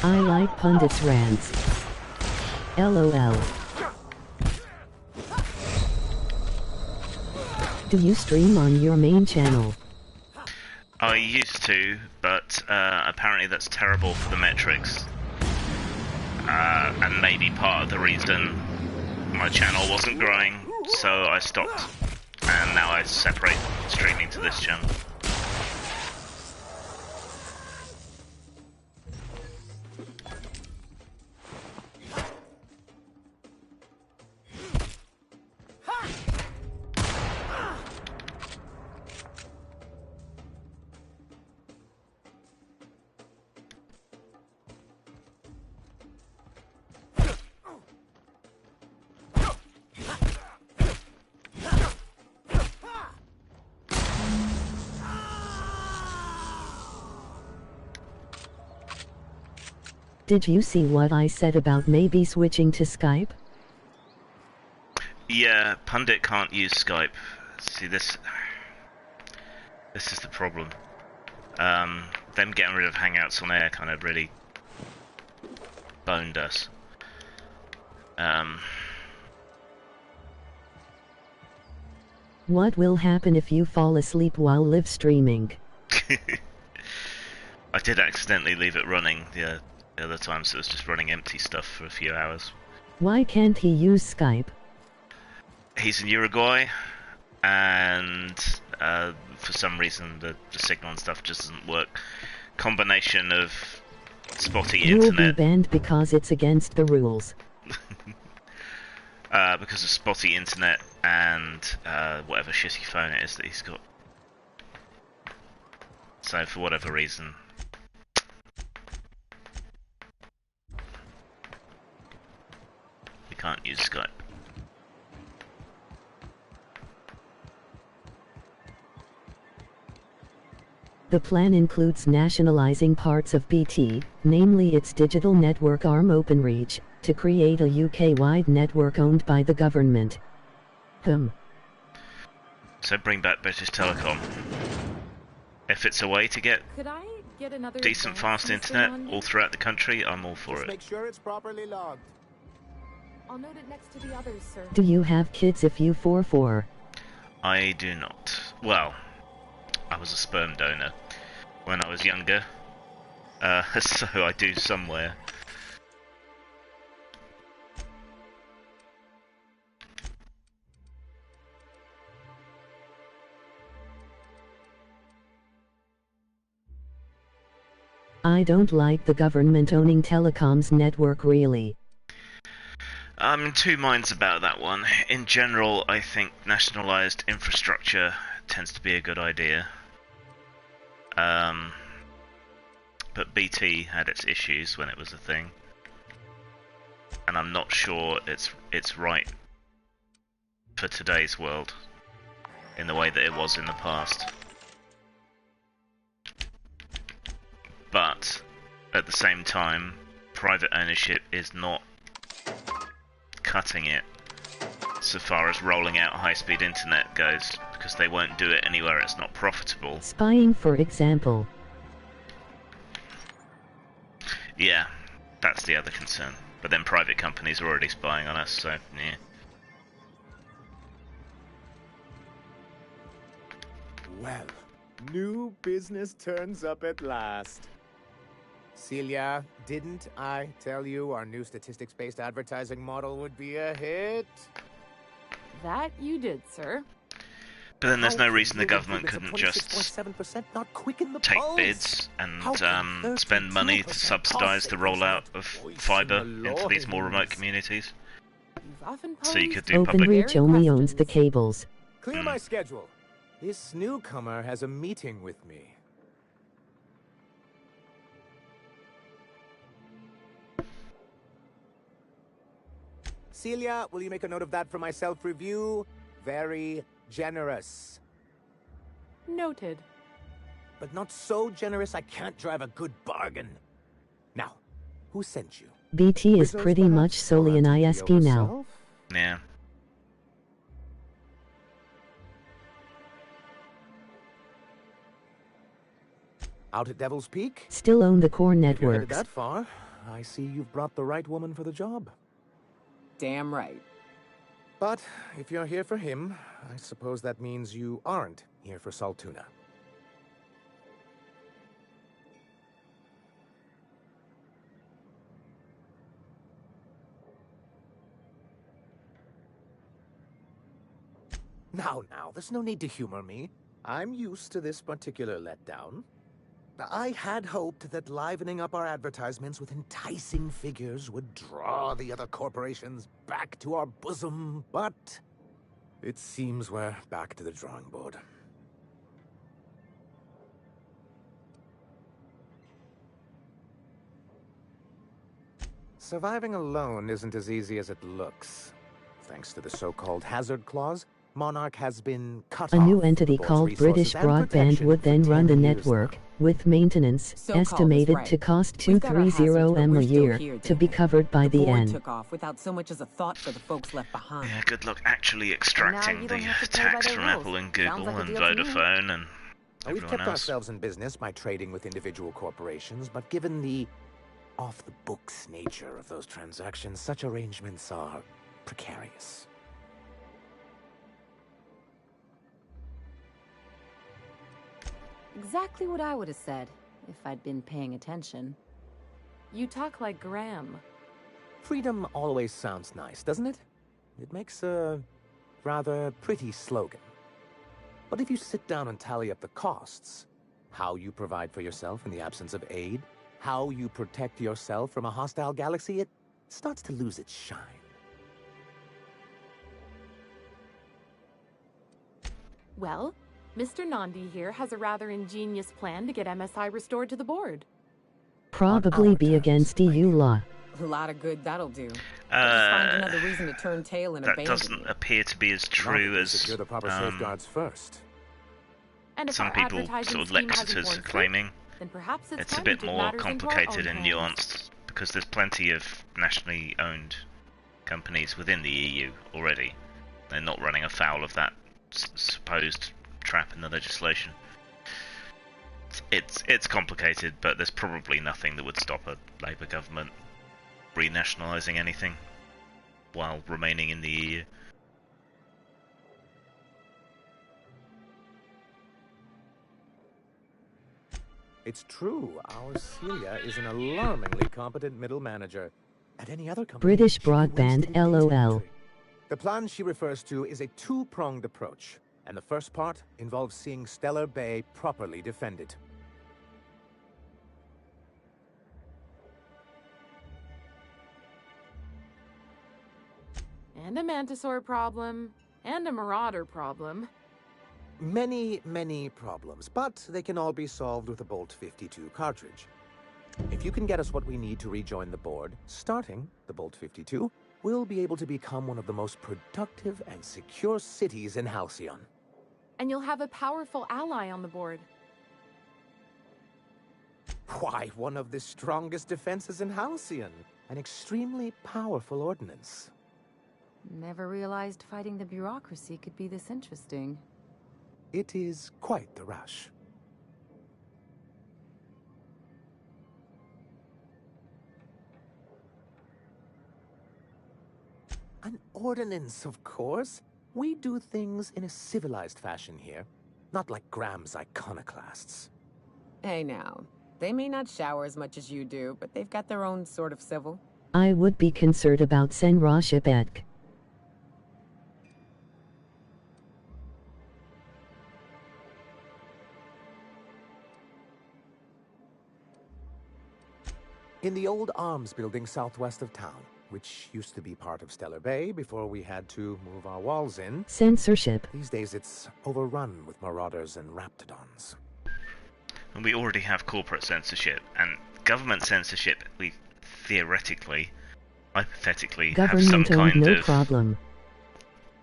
I like pundits' rants. LOL. Do you stream on your main channel? I used to, but apparently that's terrible for the metrics. And maybe part of the reason my channel wasn't growing, so I stopped. And now I separate streaming to this channel. Did you see what I said about maybe switching to Skype? Yeah, Pundit can't use Skype. See, this is the problem. Them getting rid of Hangouts on Air kind of really boned us. What will happen if you fall asleep while live streaming? I did accidentally leave it running the other time, so it was just running empty stuff for a few hours. Why can't he use Skype? He's in Uruguay, and for some reason the signal and stuff just doesn't work. Combination of spotty You'll internet. be banned because it's against the rules. Because of spotty internet and whatever shitty phone it is that he's got. So for whatever reason. We can't use Skype. The plan includes nationalizing parts of BT, namely its digital network arm OpenReach, to create a UK-wide network owned by the government. So bring back British Telecom. If it's a way to get Could I get another decent fast internet all throughout the country, I'm all for it. Make sure it's properly logged. I'll note it next to the others, sir. Do you have kids if you 4-4? I do not. Well, I was a sperm donor when I was younger, so I do somewhere. I don't like the government owning telecoms network really. I'm in two minds about that one. In general, I think nationalised infrastructure tends to be a good idea. But BT had its issues when it was a thing. And I'm not sure it's right for today's world in the way that it was in the past. But at the same time, private ownership is not cutting it so far as rolling out high-speed internet goes, because they won't do it anywhere it's not profitable. Spying, for example. Yeah, that's the other concern. But then private companies are already spying on us, so yeah. Well, new business turns up at last. Celia, didn't I tell you our new statistics-based advertising model would be a hit? That you did, sir. But then there's no reason the government couldn't just take bids and spend money to subsidise the rollout of fibre into these more remote communities. So you could do public... OpenReach only owns the cables. Clear my schedule. This newcomer has a meeting with me. Celia, will you make a note of that for my self-review? Very generous. Noted. But not so generous I can't drive a good bargain. Now, who sent you? BT is pretty much solely an ISP now. Yeah. Out at Devil's Peak? Still own the core If you're headed networks. that far, I see you've brought the right woman for the job. Damn right. But if you're here for him, I suppose that means you aren't here for Saltuna. Now, there's no need to humor me. I'm used to this particular letdown. I had hoped that livening up our advertisements with enticing figures would draw the other corporations back to our bosom, but it seems we're back to the drawing board. Surviving alone isn't as easy as it looks. Thanks to the so-called hazard clause, Monarch has been cut A off new entity from called both British resources and Broadband protection would then for run the 10 years network, with maintenance So-called is estimated right. to cost We've got our hazards, but $230M a we're still year here, to be damn it. covered by the board end. took off without so much as a thought for the folks left behind. Yeah, good luck actually extracting you the don't have to play by tax their from rules. Apple and Sounds Google like a and deal to me. Vodafone and We've everyone kept else. ourselves in business by trading with individual corporations, but given the off-the-books nature of those transactions, such arrangements are precarious. Exactly what I would have said, if I'd been paying attention. You talk like Graham. Freedom always sounds nice, doesn't it? It makes a rather pretty slogan. But if you sit down and tally up the costs, how you provide for yourself in the absence of aid, how you protect yourself from a hostile galaxy, it starts to lose its shine. Well, Mr. Nandi here has a rather ingenious plan to get MSI restored to the board. Probably be against EU law. A lot of good that'll do. Just find another reason to turn tail and That abandon doesn't you. appear to be as true as Secure the proper safeguards first. And if some our people, advertising sort of scheme hasn't Lexiters, borne are fruit, claiming. then perhaps it's It's a time bit to take more matters into our complicated own and hands. nuanced because there's plenty of nationally owned companies within the EU already. They're not running afoul of that supposed trap in the legislation. It's complicated, but there's probably nothing that would stop a Labour government renationalising anything while remaining in the EU. It's true, our Celia is an alarmingly competent middle manager. At any other company, British she'd be broadband, wasted in LOL. data entry. The plan she refers to is a two-pronged approach, and the first part involves seeing Stellar Bay properly defended. And a Mantisaur problem, and a Marauder problem. Many, many problems, but they can all be solved with a Bolt 52 cartridge. If you can get us what we need to rejoin the board, starting the Bolt 52, we'll be able to become one of the most productive and secure cities in Halcyon. And you'll have a powerful ally on the board. Why, one of the strongest defenses in Halcyon. An extremely powerful ordnance. Never realized fighting the bureaucracy could be this interesting. It is quite the rush. An ordinance, of course. We do things in a civilized fashion here, not like Graham's iconoclasts. Hey now, they may not shower as much as you do, but they've got their own sort of civil. I would be concerned about Senra Shipek. In the old arms building southwest of town, which used to be part of Stellar Bay before we had to move our walls in. Censorship. These days it's overrun with marauders and raptidons. And we already have corporate censorship, and government censorship, we theoretically, hypothetically, have some Government owned, kind no of... problem.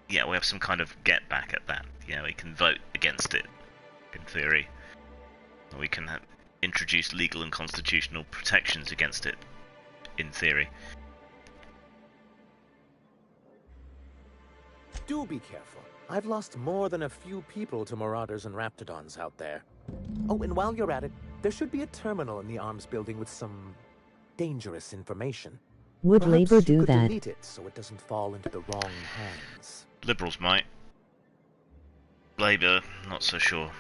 Yeah, we have some kind of get back at that. You know, we can vote against it, in theory. Or we can introduce legal and constitutional protections against it, in theory. Do be careful. I've lost more than a few people to marauders and raptidons out there. Oh, and while you're at it, there should be a terminal in the arms building with some dangerous information. Would Perhaps Labour you do could that? delete it so it doesn't fall into the wrong hands. Liberals might. Labour, not so sure.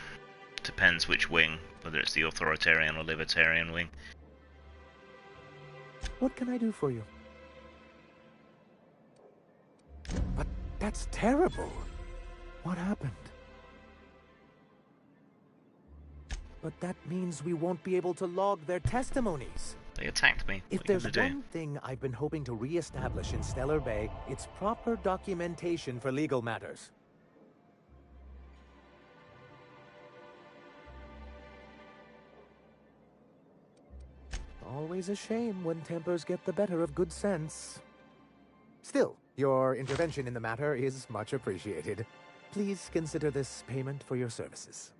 Depends which wing, whether it's the authoritarian or libertarian wing. What can I do for you? But that's terrible. What happened? But that means we won't be able to log their testimonies. They attacked me. If What are you there's gonna do? one thing I've been hoping to re-establish in Stellar Bay, it's proper documentation for legal matters. Always a shame when tempers get the better of good sense. Still, your intervention in the matter is much appreciated. Please consider this payment for your services.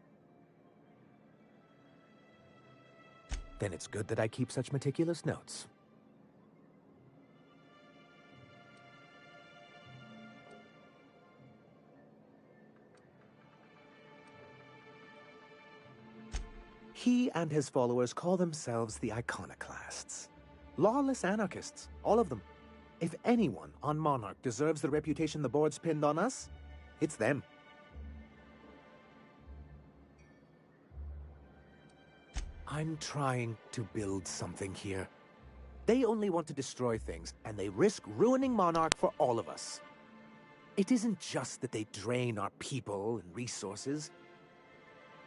Then it's good that I keep such meticulous notes. He and his followers call themselves the Iconoclasts. Lawless anarchists, all of them. If anyone on Monarch deserves the reputation the board's pinned on us, it's them. I'm trying to build something here. They only want to destroy things, and they risk ruining Monarch for all of us. It isn't just that they drain our people and resources.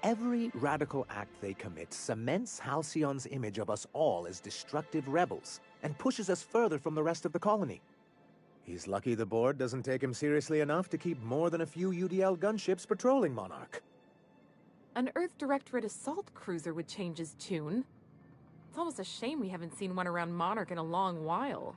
Every radical act they commit cements Halcyon's image of us all as destructive rebels, and pushes us further from the rest of the colony. He's lucky the board doesn't take him seriously enough to keep more than a few UDL gunships patrolling Monarch. An Earth Directorate assault cruiser would change his tune. It's almost a shame we haven't seen one around Monarch in a long while.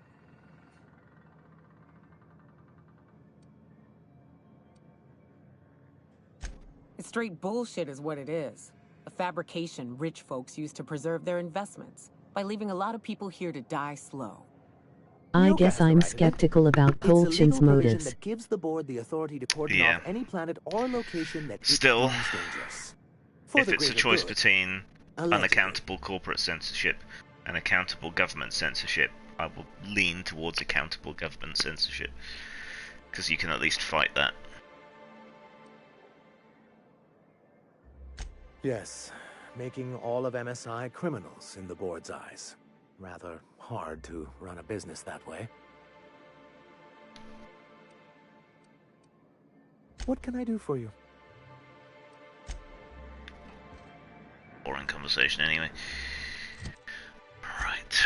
It's straight bullshit is what it is. A fabrication rich folks use to preserve their investments, by leaving a lot of people here to die slow. I guess I'm skeptical about Polchin's motives. That gives the board the authority to cordon off any planet or location that Still, it deems dangerous. If it's a choice between unaccountable corporate censorship and accountable government censorship, I will lean towards accountable government censorship, because you can at least fight that. Yes, making all of MSI criminals in the board's eyes. Rather hard to run a business that way. What can I do for you? Boring conversation anyway. Right.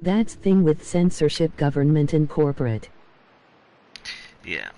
That's thing with censorship, government and corporate. Yeah.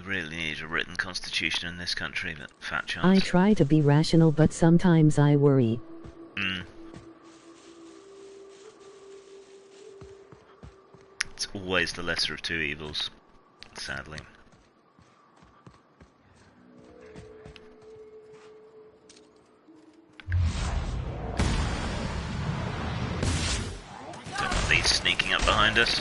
Really need a written constitution in this country, but fat chance. I try to be rational, but sometimes I worry. It's always the lesser of two evils, sadly. Don't want these sneaking up behind us.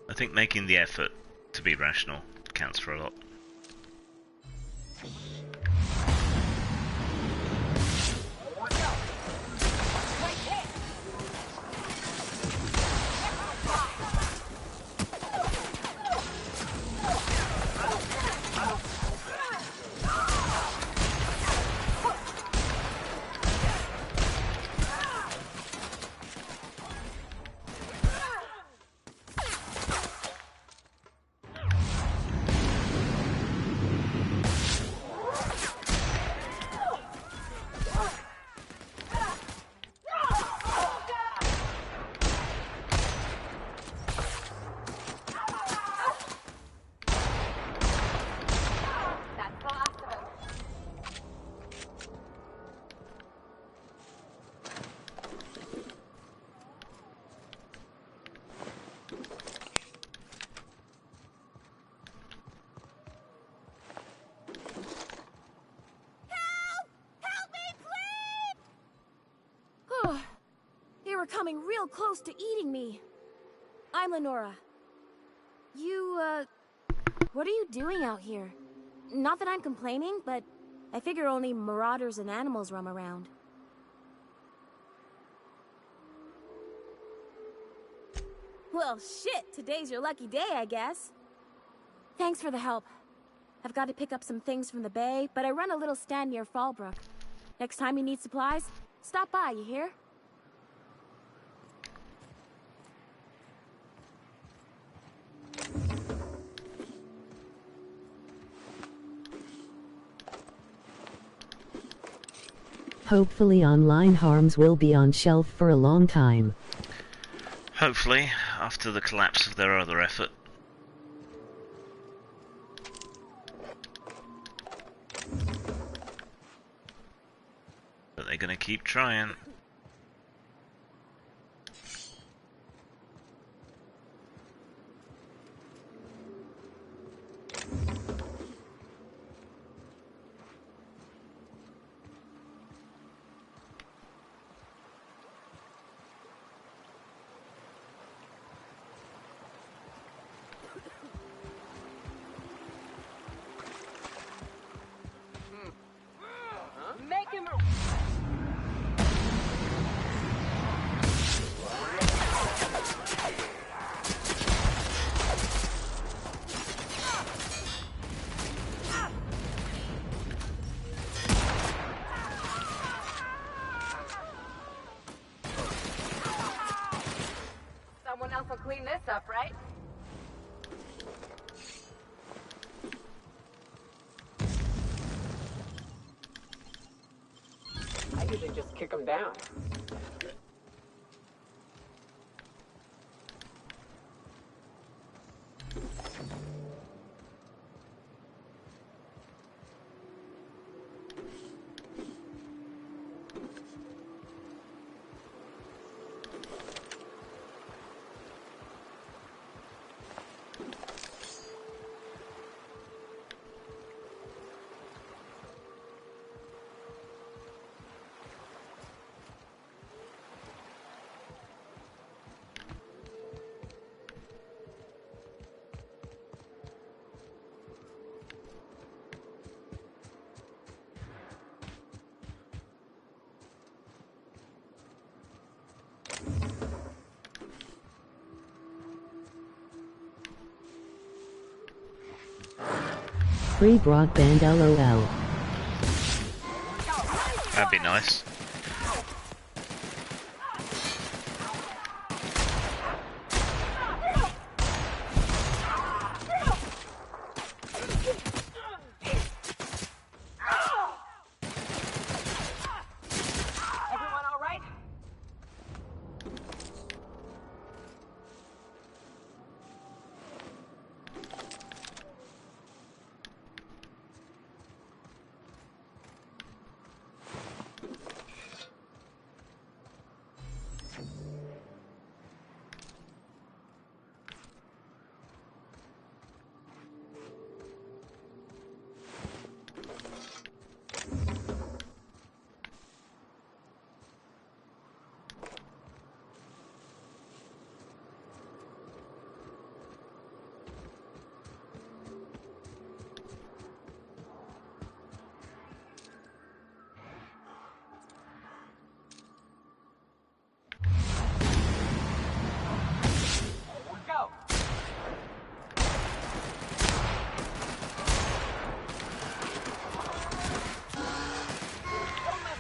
I think making the effort to be rational counts for a lot. coming real close to eating me. I'm Lenora. You, what are you doing out here? Not that I'm complaining, but I figure only marauders and animals roam around. Well, shit, today's your lucky day, I guess. Thanks for the help. I've got to pick up some things from the bay, but I run a little stand near Fallbrook. Next time you need supplies, stop by, you hear? Hopefully online harms will be on shelf for a long time. Hopefully, after the collapse of their other effort. But they're gonna keep trying. Make him. Someone else will clean this up, right? I usually just kick them down. Free broadband LOL. That'd be nice. Everyone all right?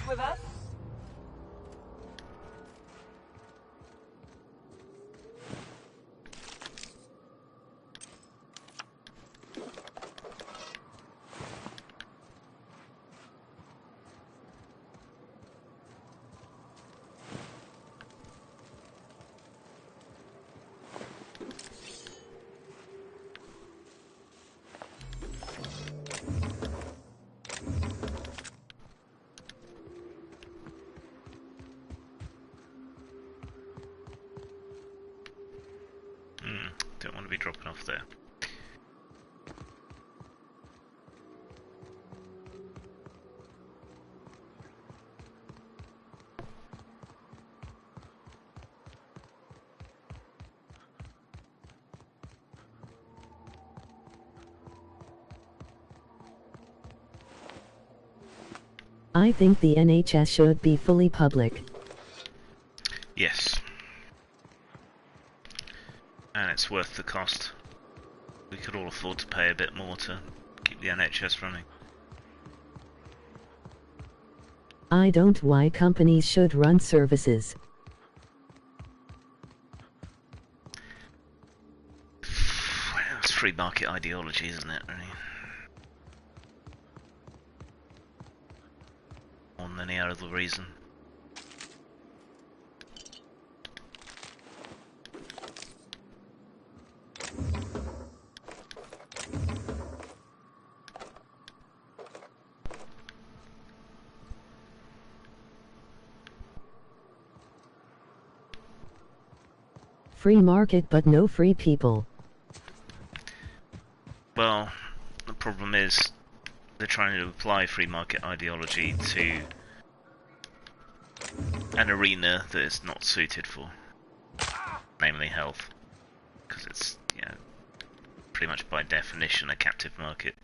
With us? Don't want to be dropping off there. I think the NHS should be fully public. Yes. And it's worth the cost. We could all afford to pay a bit more to keep the NHS running. I don't why companies should run services. Well, it's free market ideology, isn't it, really? More than any other reason. Free market but no free people. Well, the problem is they're trying to apply free market ideology to an arena that it's not suited for, namely health, because it's, you know, pretty much by definition a captive market.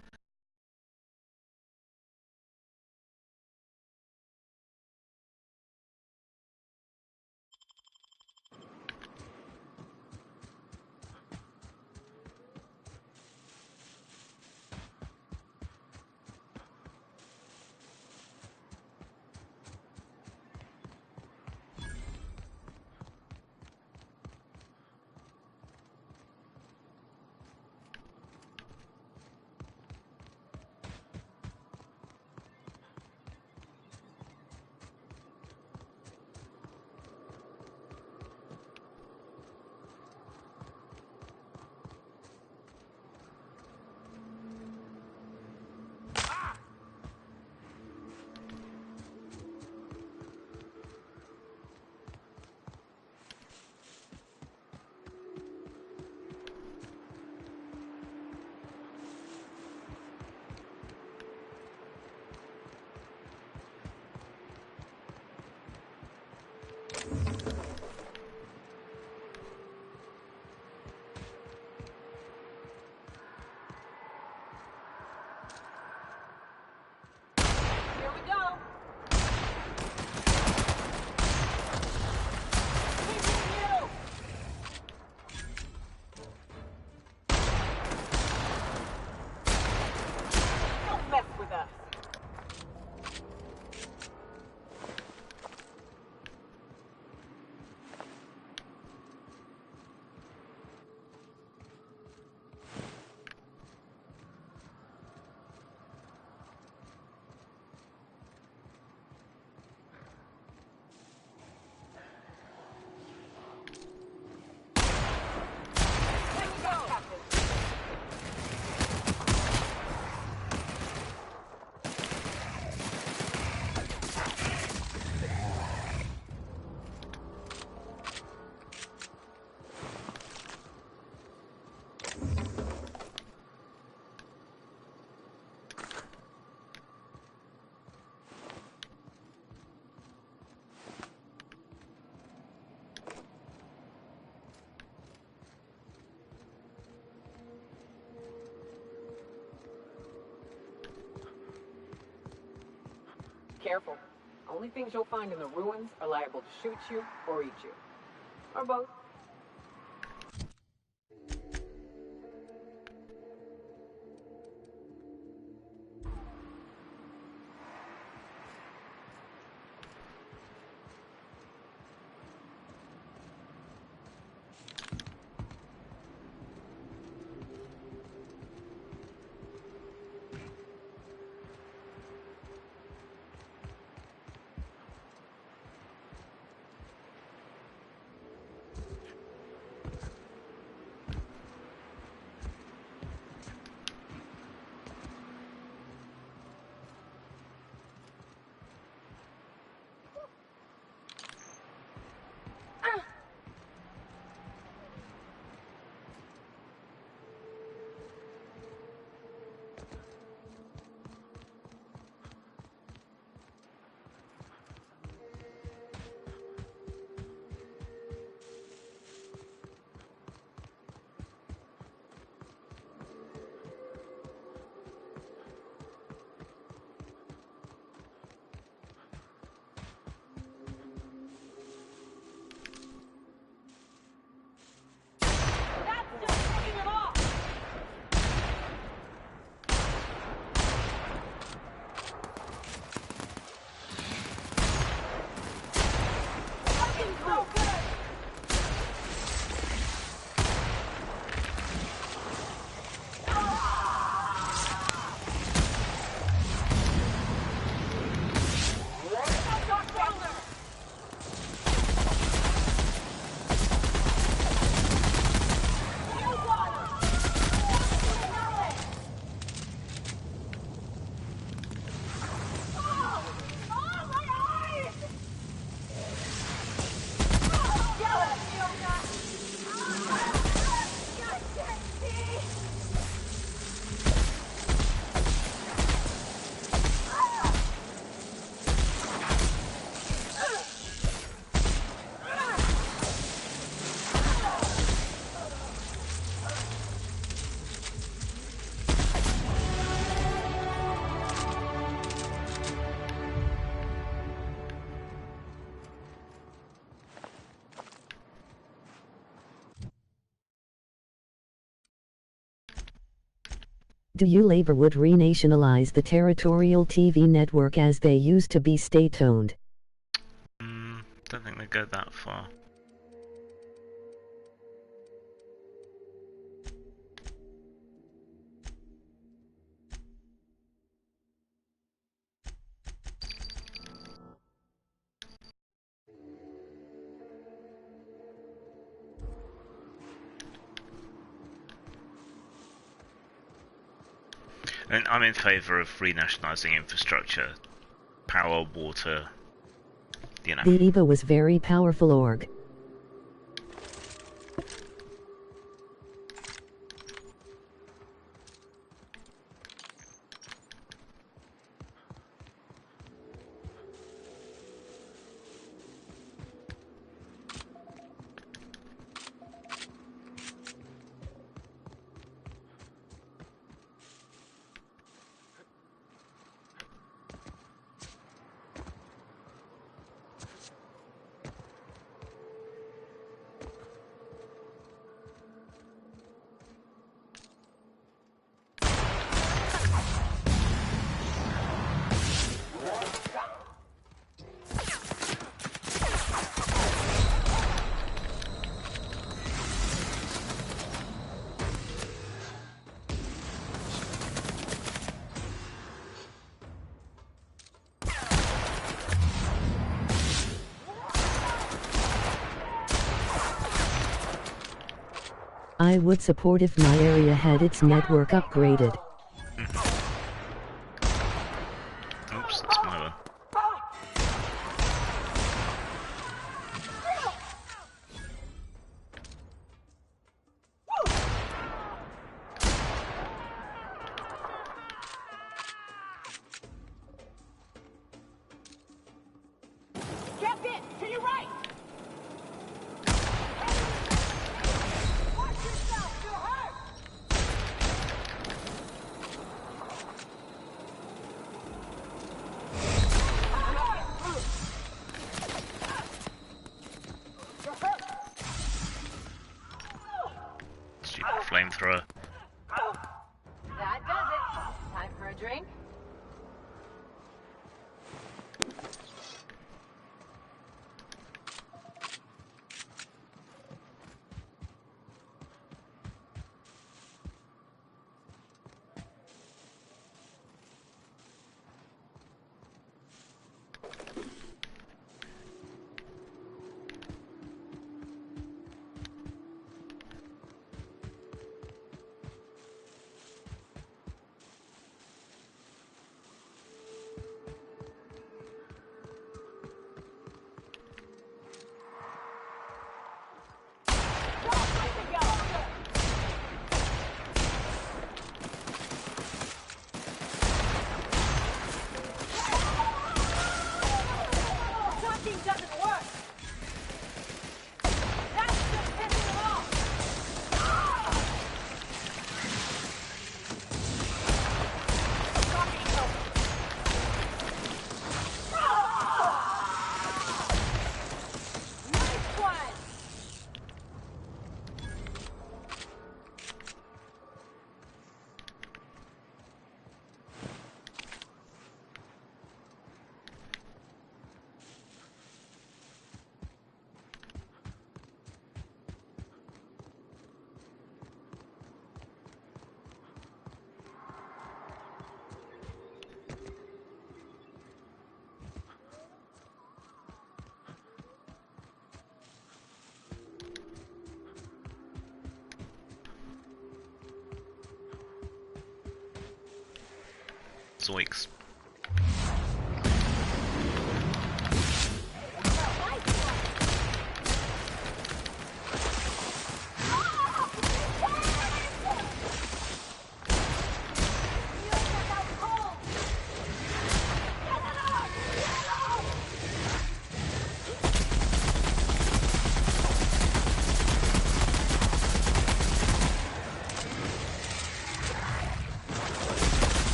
Careful. Only things you'll find in the ruins are liable to shoot you or eat you. Or both. Do you Labor would renationalize the territorial TV network as they used to be state-owned? Don't think they go that far. And I'm in favour of renationalising infrastructure, power, water, you know. The EVA was very powerful org. I would support if my area had its network upgraded. Oops, that's my one. Captain, to your right! Stupid flamethrower. That does it. Time for a drink? Zoinks.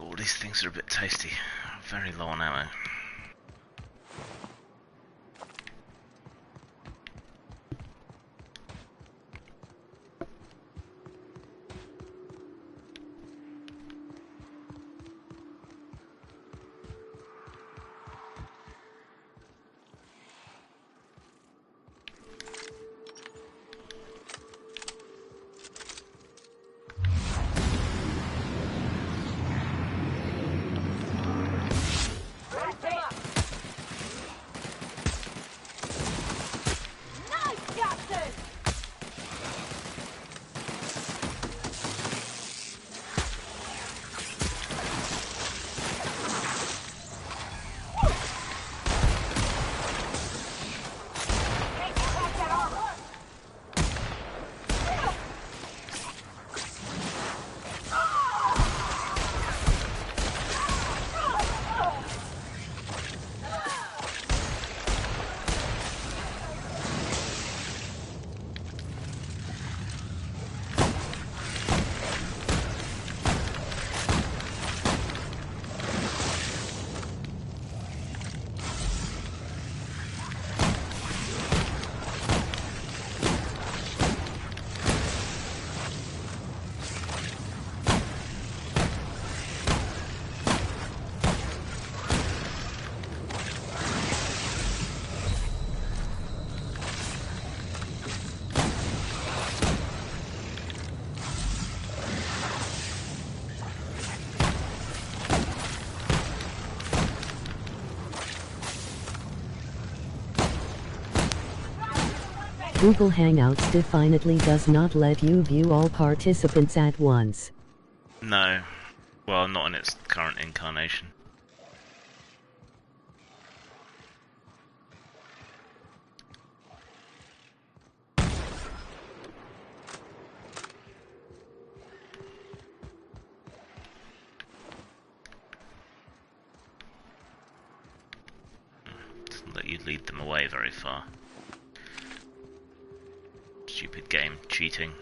All these things are a bit tasty. Very low on ammo. Google Hangouts definitely does not let you view all participants at once. No. Well, not in its current incarnation. Doesn't let you lead them away very far. Stupid game, cheating.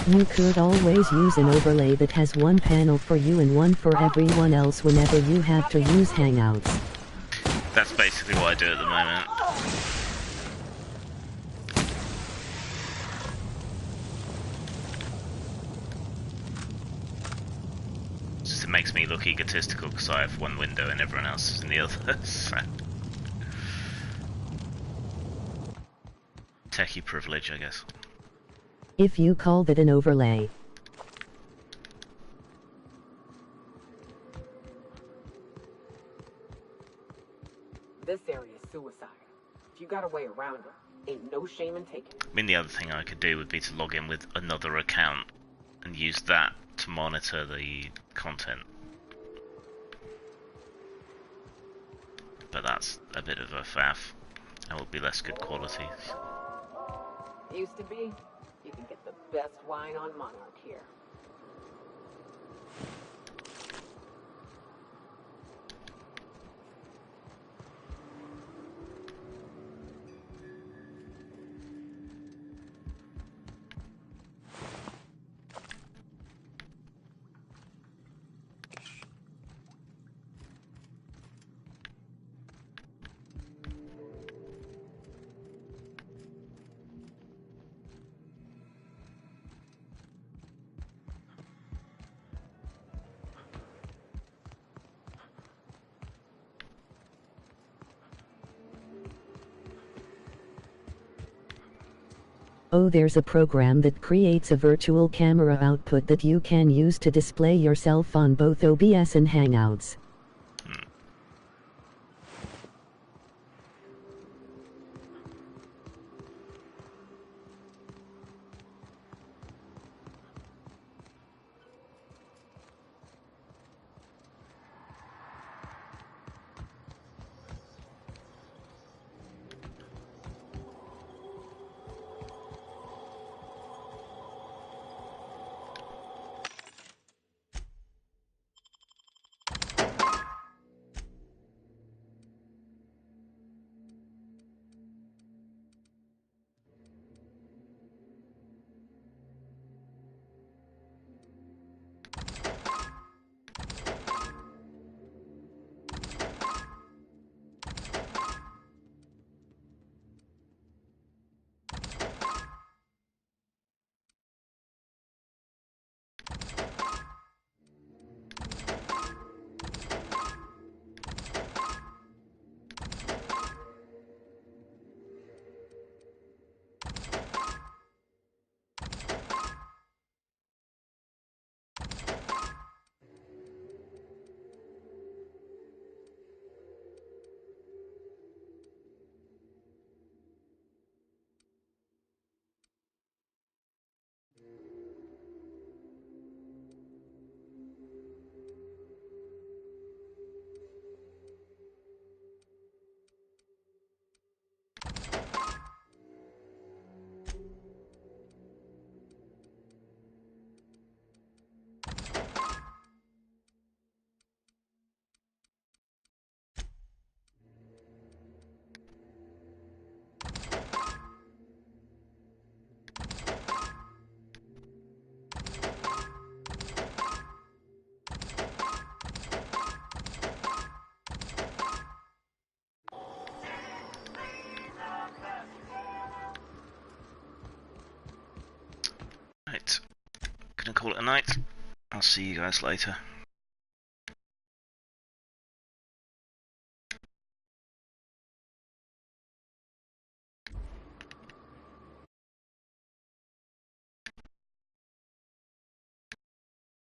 You could always use an overlay that has one panel for you and one for everyone else whenever you have to use Hangouts. That's basically what I do at the moment. Just it makes me look egotistical because I have one window and everyone else is in the other. So. techie privilege, I guess. If you call that an overlay. This area is suicide. If you got a way around it, ain't no shame in taking it. I mean, the other thing I could do would be to log in with another account and use that to monitor the content. But that's a bit of a faff. That would be less good quality. Used to be, you can get the best wine on Monarch here. Oh, there's a program that creates a virtual camera output that you can use to display yourself on both OBS and Hangouts. Right, gonna call it a night. I'll see you guys later.